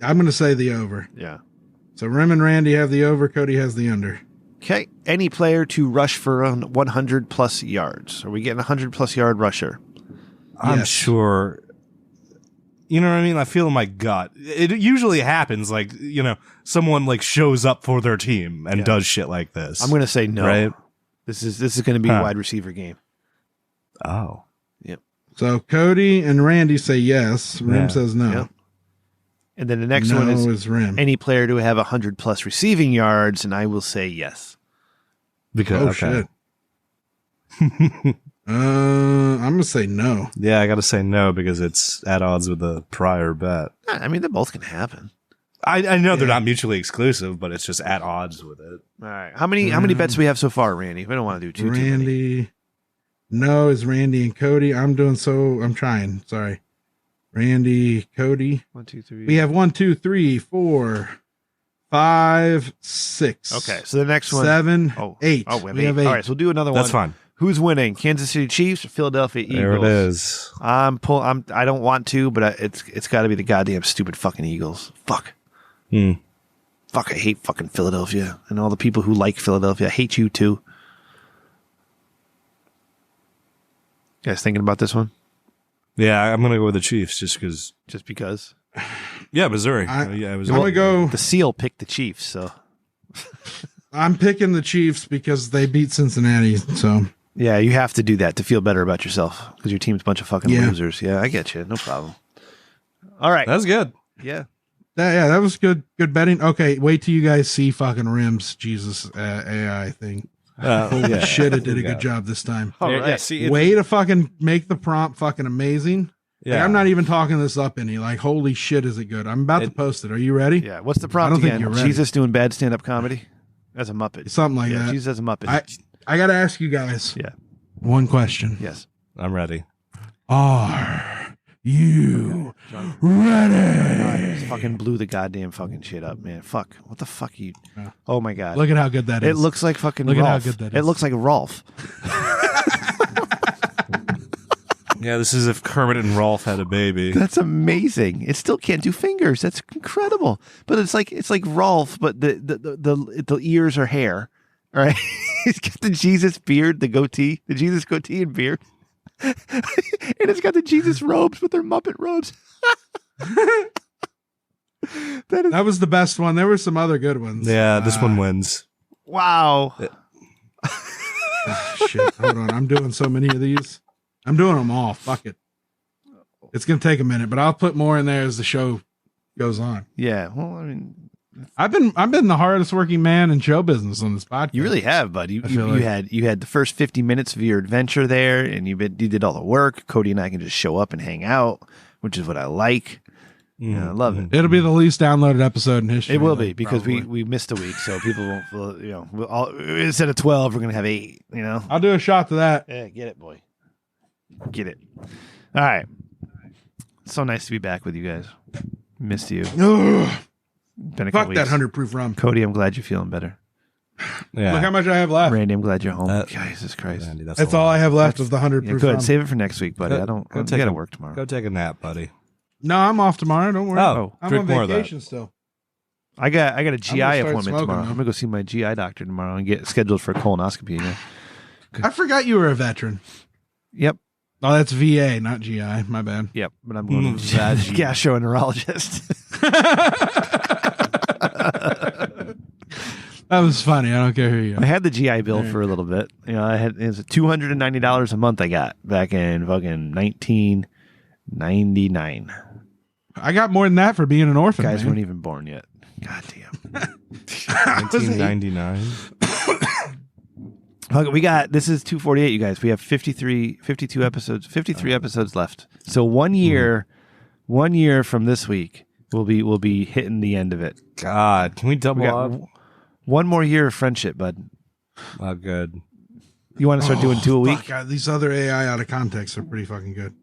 I'm going to say the over. Yeah. So Rim and Randy have the over. Cody has the under. Okay. Any player to rush for 100 plus yards. Are we getting a 100 plus yard rusher? I'm Yes. sure. You know what I mean? I feel in my gut. It usually happens, like, you know, someone like shows up for their team and does shit like this. I'm going to say no. Right? This is going to be a wide receiver game. Oh. Yep. So Cody and Randy say yes. Rim Yeah. says no. Yep. And then the next no one is is Rim. any player to have 100 plus receiving yards, and I will say yes. Because, Oh okay. shit. I'm gonna say no. Yeah, I got to say no because it's at odds with the prior bet. I mean, they both can happen. I know they're not mutually exclusive, but it's just at odds with it. All right. How many bets do we have so far, Randy? We don't want to do too many. Randy. No is Randy and Cody. I'm trying. Sorry. Randy, Cody. 1, 2, 3. We have 1, 2, 3, 4, 5, 6. Okay, so the next one. 7, Oh, 8. Oh, we have have 8. All right, so we'll do another one. That's fine. Who's winning? Kansas City Chiefs or Philadelphia Eagles? There it is. I don't want to, but it's got to be the goddamn stupid fucking Eagles. Fuck. Fuck, I hate fucking Philadelphia and all the people who like Philadelphia. I hate you too. You guys thinking about this one? Yeah, I'm going to go with the Chiefs just because. Just because Yeah, Missouri. I'm Missouri. going to go. the Seal picked the Chiefs, so I'm picking the Chiefs because they beat Cincinnati. So yeah, you have to do that to feel better about yourself because your team's a bunch of fucking Yeah. losers. Yeah, I get you. No problem. All right. That's good. Yeah. that was good betting. Okay, wait till you guys see fucking Rim's Jesus AI thing. Holy shit, it did a good job this time. All Yeah, right. yeah, see, Way to fucking make the prompt fucking amazing. yeah. Like, I'm not even talking this up any. Like, holy shit, is it good? I'm about to post it. Are you ready? Yeah. What's the I prompt don't think again? you're ready. Jesus doing bad stand-up comedy as a Muppet. Something like Yeah, that. Jesus as a Muppet. I got to ask you guys Yeah. one question. Yes. I'm ready. Are you ready? Just fucking blew the goddamn fucking shit up, man. Fuck. What the fuck you? Oh my god. Look at how good that is. It looks like fucking Look at how Rolf. good that It is. looks like Rolf. Yeah, this is if Kermit and Rolf had a baby. That's amazing. It still can't do fingers. That's incredible. But it's like Rolf, but the ears are hair. All right. He's got the Jesus beard, the goatee, the Jesus goatee and beard. And it's got the Jesus robes with their Muppet robes. That was the best one. There were some other good ones. Yeah, this one wins. Wow. Shit. Hold on. I'm doing so many of these. I'm doing them all. Fuck it. It's going to take a minute, but I'll put more in there as the show goes on. Yeah. Well, I mean, I've been the hardest working man in show business on this podcast. you really have, bud. You like- had the first 50 minutes of your adventure there, and you did all the work. Cody and I can just show up and hang out, which is what I like. Yeah, I love it. It'll be the least downloaded episode in history. It will be like, because probably. we missed a week, so people won't. Instead of 12, we're gonna have 8. I'll do a shot to that. Yeah, get it, boy. Get it. All right. So nice to be back with you guys. Missed you. Ugh. Been a Fuck couple that weeks. 100 proof rum. Cody, I'm glad you're feeling better. Yeah. Look how much I have left. Randy, I'm glad you're home. Jesus Christ. Randy, That's all I have left of the 100 Yeah, proof good. rum. Save it for next week, buddy. I gotta work tomorrow. Go take a nap, buddy. No, I'm off tomorrow. Don't worry. Oh, I'm drink on more of that. vacation still. I got a GI start appointment smoking tomorrow. now. I'm gonna go see my GI doctor tomorrow and get scheduled for a colonoscopy again. I forgot you were a veteran. Yep. Oh, that's VA, not GI. My bad. Yep. But I'm going to Vag- gastroenterologist. That was funny. I don't care who you I are. had the GI bill for a little bit. It was $290 a month I got back in fucking 1999. I got more than that for being an orphan. Guys man. weren't even born yet. God damn. 1999. Okay, this is 248, you guys. We have 52 episodes, 53 episodes left. So 1 year, 1 year from this week, we'll be hitting the end of it. God, can we double We got up? one more year of friendship, bud. Oh, good. You want to start doing 2 a week? Fuck, God, these other AI out of context are pretty fucking good.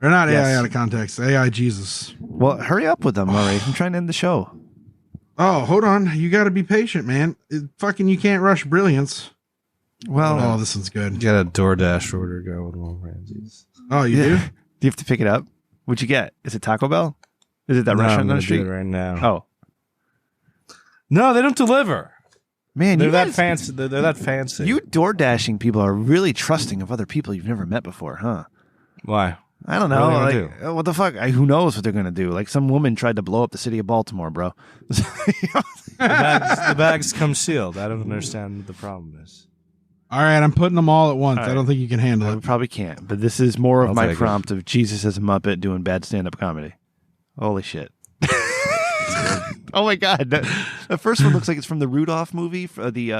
Or not Yes. AI out of context. AI Jesus. Well, hurry up with them, Murray. I'm trying to end the show. Oh, hold on. You got to be patient, man. You can't rush brilliance. Well, Oh, this one's good. Got a DoorDash order going on Ramsey's. Oh, you yeah. do? Do you have to pick it up? What'd you get? Is it Taco Bell? Is it that No, restaurant I'm on gonna the street? do it right now. Oh, No, they don't deliver. man, They're you that guys- fancy. They're that fancy. You door dashing people are really trusting of other people you've never met before, huh? Why? I don't What know. are they Like, gonna what the fuck? Who knows what they're gonna do? Like some woman tried to blow up the city of Baltimore, bro. The bags come sealed. I don't understand what the problem is. All right, I'm putting them all at once. All I right. don't think you can handle I it. probably can't, but this is more of I'll my take it. prompt of Jesus as a Muppet doing bad stand-up comedy. Holy shit! Oh my god, the first one looks like it's from the Rudolph movie. For the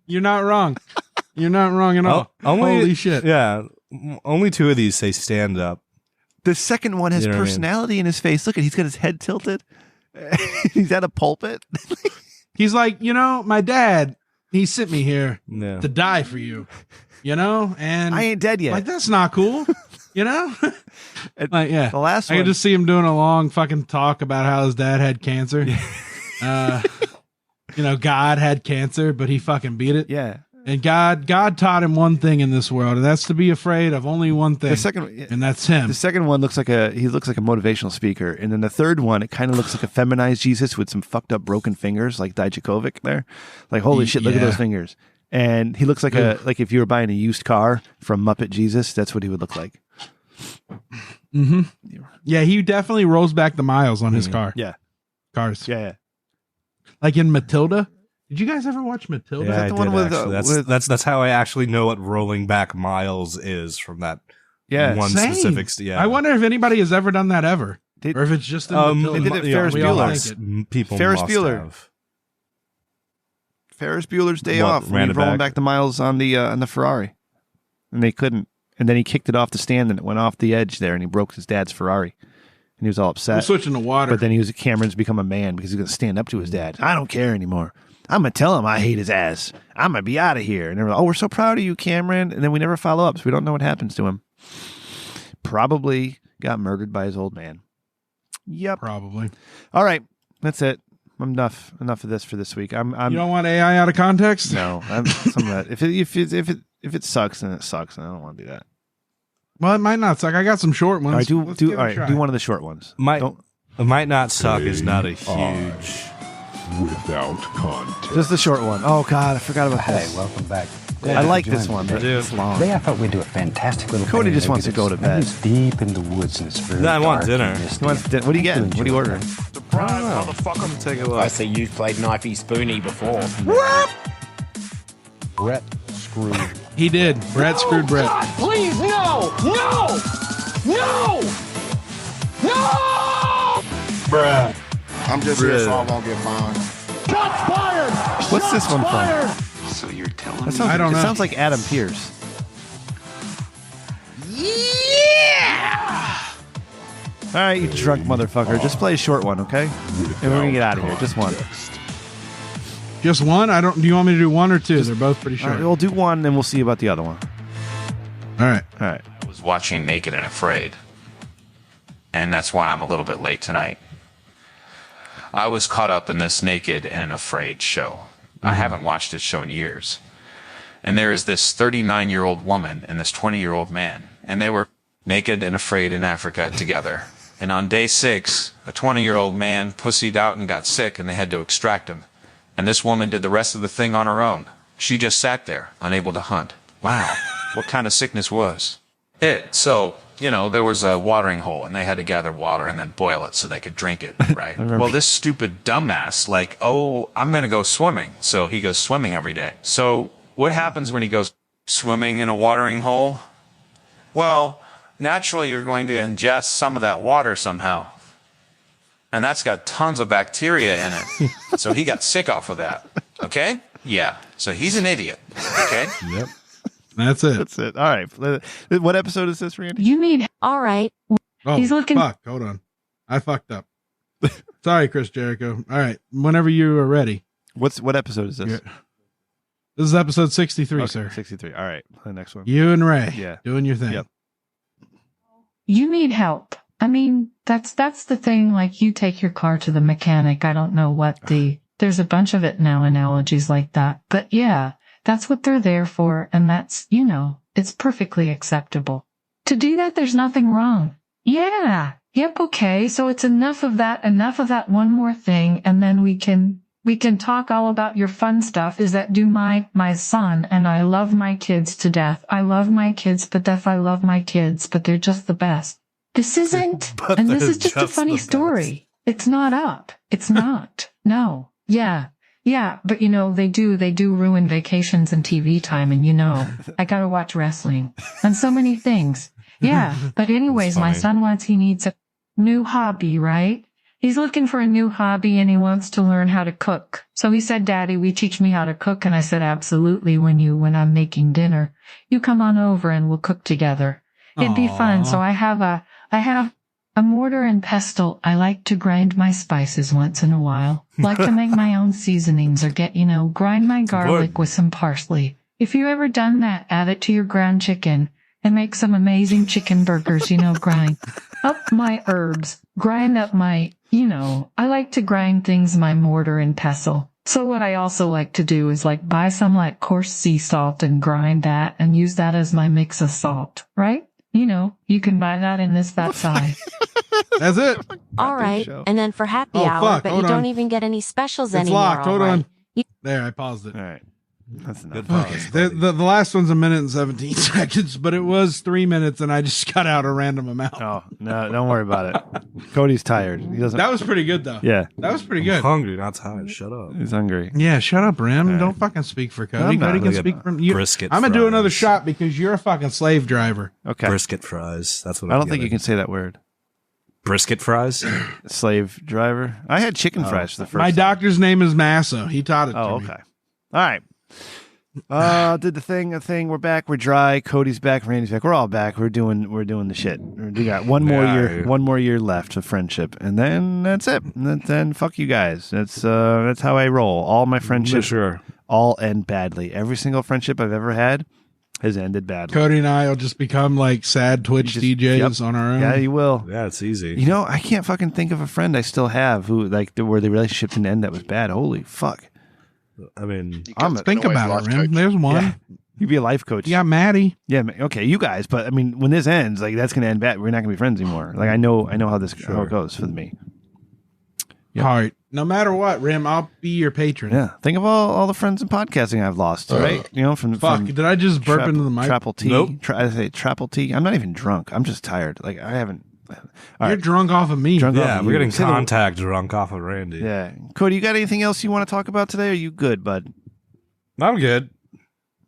You're not wrong. You're not wrong at all. Holy shit. Yeah, only 2 of these say stand up. the second one has You know what I mean? personality in his face. Look at he's got his head tilted. He's at a pulpit. He's like, my dad, he sent me here Yeah. to die for you, and I ain't dead yet. like, that's not cool, like, yeah. The last I one. can just see him doing a long fucking talk about how his dad had cancer. God had cancer, but he fucking beat it. Yeah. And God taught him one thing in this world, and that's to be afraid of only one thing. The second, and that's him. the second one looks like a motivational speaker, and then the third one it kind of looks like a feminized Jesus with some fucked up broken fingers, like Dijakovic there. Like holy shit, look at Yeah. those fingers. And he looks like like if you were buying a used car from Muppet Jesus, that's what he would look like. Mm-hmm. Yeah, he definitely rolls back the miles on his car. Yeah, Cars. yeah. Like in Matilda. Did you guys ever watch Matilda? Yeah, that I the one did, with, actually. That's how I actually know what rolling back miles is from that Yeah. one Same. specific. Yeah, I wonder if anybody has ever done that ever. Did- or if it's just in They Matilda. did it Ferris We all Bueller. think it. People Ferris must Bueller. have. Ferris Bueller's Day What, Off. When ran he it rolling back? back the miles on the Ferrari, and they couldn't. And then he kicked it off the stand, and it went off the edge there, and he broke his dad's Ferrari, and he was all I'm upset. switching to water. But then Cameron's become a man because he's going to stand up to his dad. I don't care anymore. I'm going to tell him I hate his ass. I'm going to be out of here. And they're like, oh, we're so proud of you, Cameron. And then we never follow up, so we don't know what happens to him. Probably got murdered by his old man. Yep. Probably. All right. That's it. I'm enough of this for this week. I'm You don't want AI out of context? no. I'm some of that. If it sucks, then it sucks, and I don't want to do that. Well, it might not suck. I got some short ones. All right, Let's give it all a right, try. do one of the short ones. It might not suck is not a AI. huge. Without context. Just the short one. Oh God, I forgot about Hey, this. welcome back. I like this one, but it's long. Today I thought we'd do a fantastic little Cody thing. just wants to go to bed. He's deep in the woods and it's very No, I want dark and dinner. misty. He wants what are you getting? What are you ordering? Surprise, motherfucker. Take a look. I see you've played knifey spoony before. Brett screwed. He did. Brett screwed Brett. God, please, no! No! No! No! Bruh. I'm just here so I won't get fined. Shots fired! What's this one from? So you're telling That sounds, I don't it know. sounds like Adam Pierce. All right, you drunk motherfucker. Just play a short one, okay? And we're gonna get out of here. Just one. Just one? I don't. Do you want me to do one or two? They're both pretty All short. right, we'll do one, and we'll see about the other one. All right. All right. I was watching Naked and Afraid, and that's why I'm a little bit late tonight. I was caught up in this Naked and Afraid show. I haven't watched this show in years. And there is this 39-year-old woman and this 20-year-old man, and they were naked and afraid in Africa together. And on day 6, a 20-year-old man pussied out and got sick, and they had to extract him. And this woman did the rest of the thing on her own. She just sat there, unable to hunt. Wow, what kind of sickness was it? So, you know, there was a watering hole, and they had to gather water and then boil it so they could drink it, right? Well, this stupid dumbass, like, oh, I'm going to go swimming. So he goes swimming every day. So what happens when he goes swimming in a watering hole? Well, naturally, you're going to ingest some of that water somehow. And that's got tons of bacteria in it. So he got sick off of that. Okay? Yeah. So he's an idiot. Okay? Yep. That's it. That's it. All right. What episode is this, Randy? You need. All right. Oh, He's looking. fuck. Hold on. I fucked up. Sorry, Chris Jericho. All right. Whenever you are ready. What episode is this? You're- This is episode 63, Okay, sir. 63. All right. The next one. You and Ray. Yeah. Doing your thing. Yep. You need help. I mean, that's the thing. Like, you take your car to the mechanic. I don't know what there's a bunch of it now, analogies like that. But yeah, that's what they're there for. And that's, you know, it's perfectly acceptable. To do that, there's nothing wrong. Yeah. Yep. Okay. So it's enough of that one more thing. And then we can talk all about your fun stuff. Is that do my son, and I love my kids to death. I love my kids to death. I love my kids, but they're just the best. This isn't, and this is just a funny story. It's not up. It's not. No. Yeah. Yeah. But you know, they do ruin vacations and TV time. And you know, I gotta watch wrestling and so many things. Yeah. But anyways, my son he needs a new hobby, right? He's looking for a new hobby and he wants to learn how to cook. So he said, Daddy, will you teach me how to cook? And I said, absolutely. When I'm making dinner, you come on over and we'll cook together. It'd be fun. So I have a mortar and pestle. I like to grind my spices once in a while. Like to make my own seasonings or grind my garlic with some parsley. If you ever done that, add it to your ground chicken and make some amazing chicken burgers, grind up my herbs, grind up my, I like to grind things my mortar and pestle. So what I also like to do is buy some coarse sea salt and grind that and use that as my mix of salt, right? You can buy that in that size. That's it. All right. And then for happy hour, fuck, but hold you don't on. even get any specials It's anymore. locked. Hold all on. right. There, I paused it. All right. That's enough. Good pause. Okay. The last one's 1 minute and 17 seconds, but it was 3 minutes, and I just cut out a random amount. Oh, no, don't worry about it. Cody's tired. He doesn't. That was pretty good, though. Yeah. That was pretty I'm good. hungry, not tired. Shut up. He's hungry. Yeah, shut up, Rim. All right. Don't fucking speak for Cody. I'm not. Cody can Look at speak from you. brisket I'm gonna do fries. another shot because you're a fucking slave driver. Okay. Brisket fries. That's what I I'm don't think you getting. can say that word. Brisket fries? Slave driver. I had chicken fries for the first My time. doctor's name is Masso. He taught it to Oh, me. okay. All right. Did the thing. We're back. We're dry. Cody's back. Randy's back. We're all back. We're doing the shit. We got one more Yeah, year. yeah. One more year left of friendship, and then that's it. And then fuck you guys. That's how I roll. All my friendships Sure. all end badly. Every single friendship I've ever had has ended badly. Cody and I will just become sad Twitch Just- DJs yep. on our own. Yeah, you will. Yeah, it's easy. I can't fucking think of a friend I still have who where the relationship didn't end that was bad. Holy fuck. I mean, Think about it, Rim. There's one. Yeah. You'd be a life coach. You got Maddie. Yeah, okay, you guys, but I mean, when this ends, that's gonna end bad. We're not gonna be friends anymore. I know how it goes for me. All right. No matter what, Rim, I'll be your patron. Yeah. Think of all the friends in podcasting I've lost, right? You know, from did I just burp into the mic? Trapple T. Nope. I say Trapple T. I'm not even drunk. I'm just tired. Like I haven't. You're drunk off of me. We're getting contact drunk off of Randy. Yeah. Cody, you got anything else you want to talk about today? Or are you good, bud? I'm good.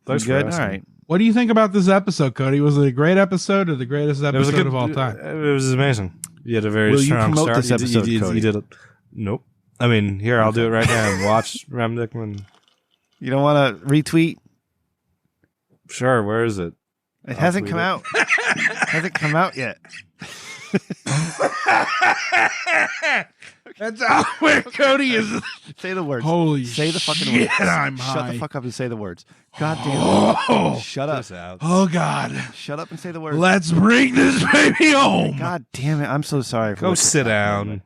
Thanks good. All right. What do you think about this episode, Cody? Was it a great episode or the greatest episode of all time? It was amazing. You had a very Will you strong promote start. this episode, Cody? You did it. Nope. I mean, here, I'll do it right now and watch Rem Dickman. You don't want to retweet? Sure. Where is it? It hasn't come out. Hasn't come out yet. That's how where Cody is. Say the words. Holy Say the fucking shit, words. I'm Shut high. the fuck up and say the words. God damn it. Shut up. Oh, God. Shut up and say the words. Let's bring this baby home. God damn it. I'm so sorry. Go sit down.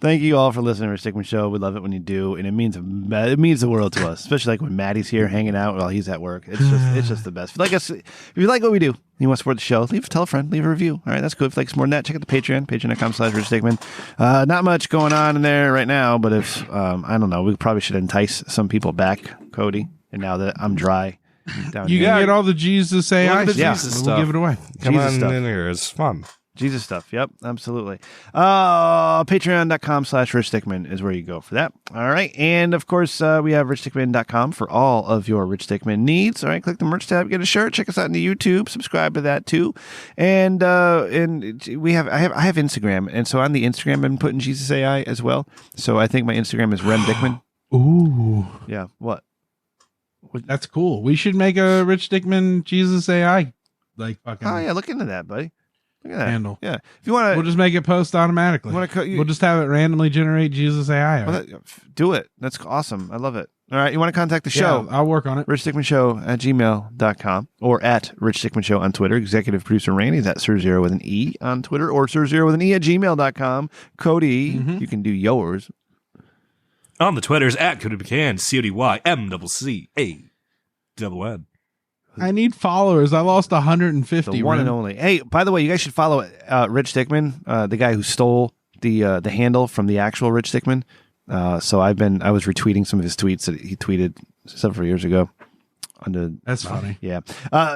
Thank you all for listening to Rich Dickman Show. We love it when you do, and it means the world to us, especially like when Maddie's here hanging out while he's at work. It's just the best. If you like what we do, and you want to support the show, tell a friend, leave a review. All right, that's good. If you like some more than that, check out the Patreon, patreon.com/Rich Dickman. Not much going on in there right now, but if I don't know, we probably should entice some people back, Cody. And now that I'm dry, down You here. can get all the Jesus AI Look at the stuff. Jesus We'll stuff. give it away. Come Jesus on stuff. in here. It's fun. Jesus stuff. Yep, absolutely. Patreon.com/Rich Dickman is where you go for that. All right. And of course, we have richdickman.com for all of your Rich Dickman needs. All right. Click the merch tab, get a shirt, check us out on the YouTube, subscribe to that too. And I have Instagram. And so on the Instagram, I've been putting Jesus AI as well. So I think my Instagram is Rem Dickman. Ooh. Yeah. What? That's cool. We should make a Rich Dickman Jesus AI like fucking Oh yeah, look into that, buddy. Look at that handle. Yeah. If you want to, We'll just make it post automatically. We'll just have it randomly generate Jesus AI. art. do it. That's awesome. I love it. All right. You want to contact the show? Yeah, I'll work on it. RichDickmanShow@gmail.com or at Rich Dickman Show on Twitter. Executive producer Randy is at Sir0 with an E on Twitter or Sir0 with an E at gmail.com. Cody, you can do yours. On the Twitters at Cody McCann, CODYMCCANN. I need followers. I lost 150. The one and Ren. only. Hey, by the way, you guys should follow Rich Dickman, the guy who stole the handle from the actual Rich Dickman. So I was retweeting some of his tweets that he tweeted several years ago. That's funny. Yeah.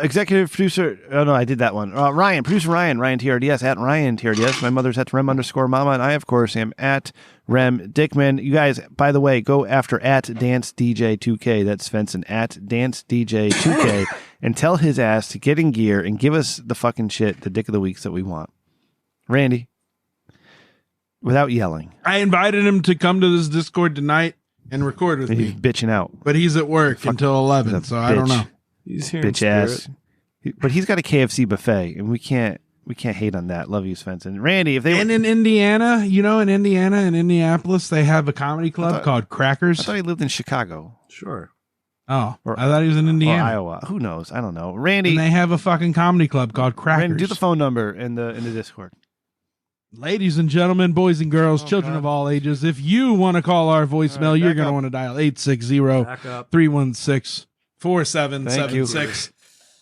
Executive producer. Oh no, I did that one. Producer Ryan TRDS at Ryan TRDS. My mother's at Rem_Mama, and I of course am at Rem Dickman. You guys, by the way, go after at Dance DJ 2K. That's Svensson at Dance DJ 2K, and tell his ass to get in gear and give us the fucking shit, the dick of the weeks that we want. Randy, without yelling. I invited him to come to this Discord tonight and record with He's me, bitching out. but he's at work until 11, so I don't know. He's here in Bitch ass. spirit. But he's got a KFC buffet, and we can't hate on that. Love you, Svensson. Randy, if they And in Indiana, in Indianapolis, they have a comedy club called I Crackers. thought he lived in Chicago. Sure. Oh, I thought he was in Indiana. Or Iowa. Who knows? I don't know. Randy, And they have a fucking comedy club called Crackers. Randy, do the phone number in the Discord. Ladies and gentlemen, boys and girls, children of all ages, if you want to call our voicemail, you're going to want to dial 860-316-4776.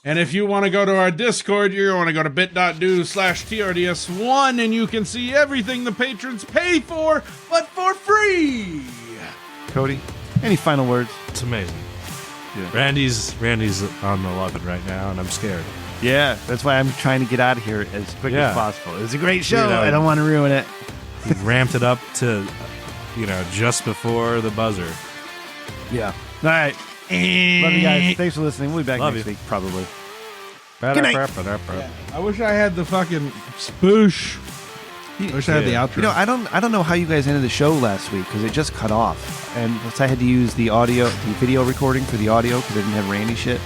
And if you want to go to our Discord, you're going to go to bit.do/TRDS1, and you can see everything the patrons pay for, but for free. Cody, any final words? It's amazing. Yeah. Randy's on the 11 right now, and I'm scared. Yeah, that's why I'm trying to get out of here as quick as possible. It was a great show. Dude, I don't want to ruin it. He ramped it up to, just before the buzzer. Yeah. All right. Love you guys. Thanks for listening. We'll be back Love next you. week, probably. Good night. I wish I had the fucking spoosh. I wish I had the outro. I don't know how you guys ended the show last week because it just cut off, and I had to use the video recording for the audio because I didn't have Randy shit,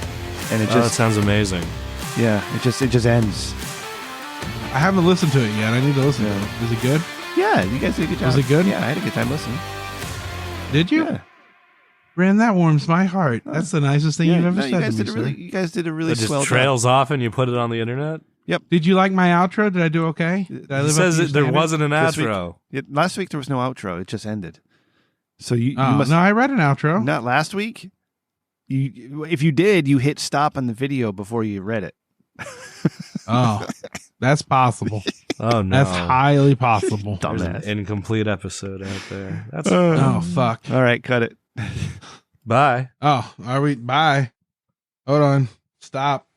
and it That just sounds amazing. yeah, it just ends. I haven't listened to it yet. I need to listen to it. Is it good? Yeah, you guys did a good job. Was it good? Yeah, I had a good time listening. Did you? Yeah. Ran, that warms my heart. That's the nicest thing you've ever said to me, You guys did a really It just swell trails job. off and you put it on the internet? Yep. Did you like my outro? Did I do okay? Did I It live up says to your there standard? wasn't an This week- outro. last week there was no outro. It just ended. So you Oh, must no, I read an outro. not last week. If you did, you hit stop on the video before you read it. Oh, that's possible. Oh no, that's highly possible. There's an incomplete episode out there. That's oh fuck. All right, cut it. Bye. Oh, are we? Bye. Hold on. Stop.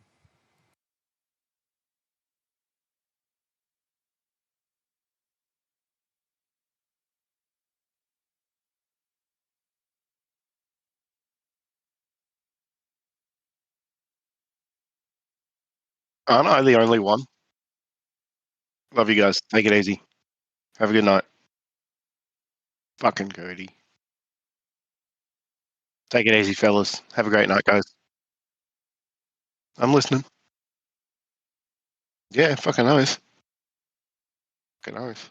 Aren't I the only one? Love you guys. Take it easy. Have a good night. Fucking Cody. Take it easy, fellas. Have a great night, guys. I'm listening. Yeah, fucking nice. Fucking nice.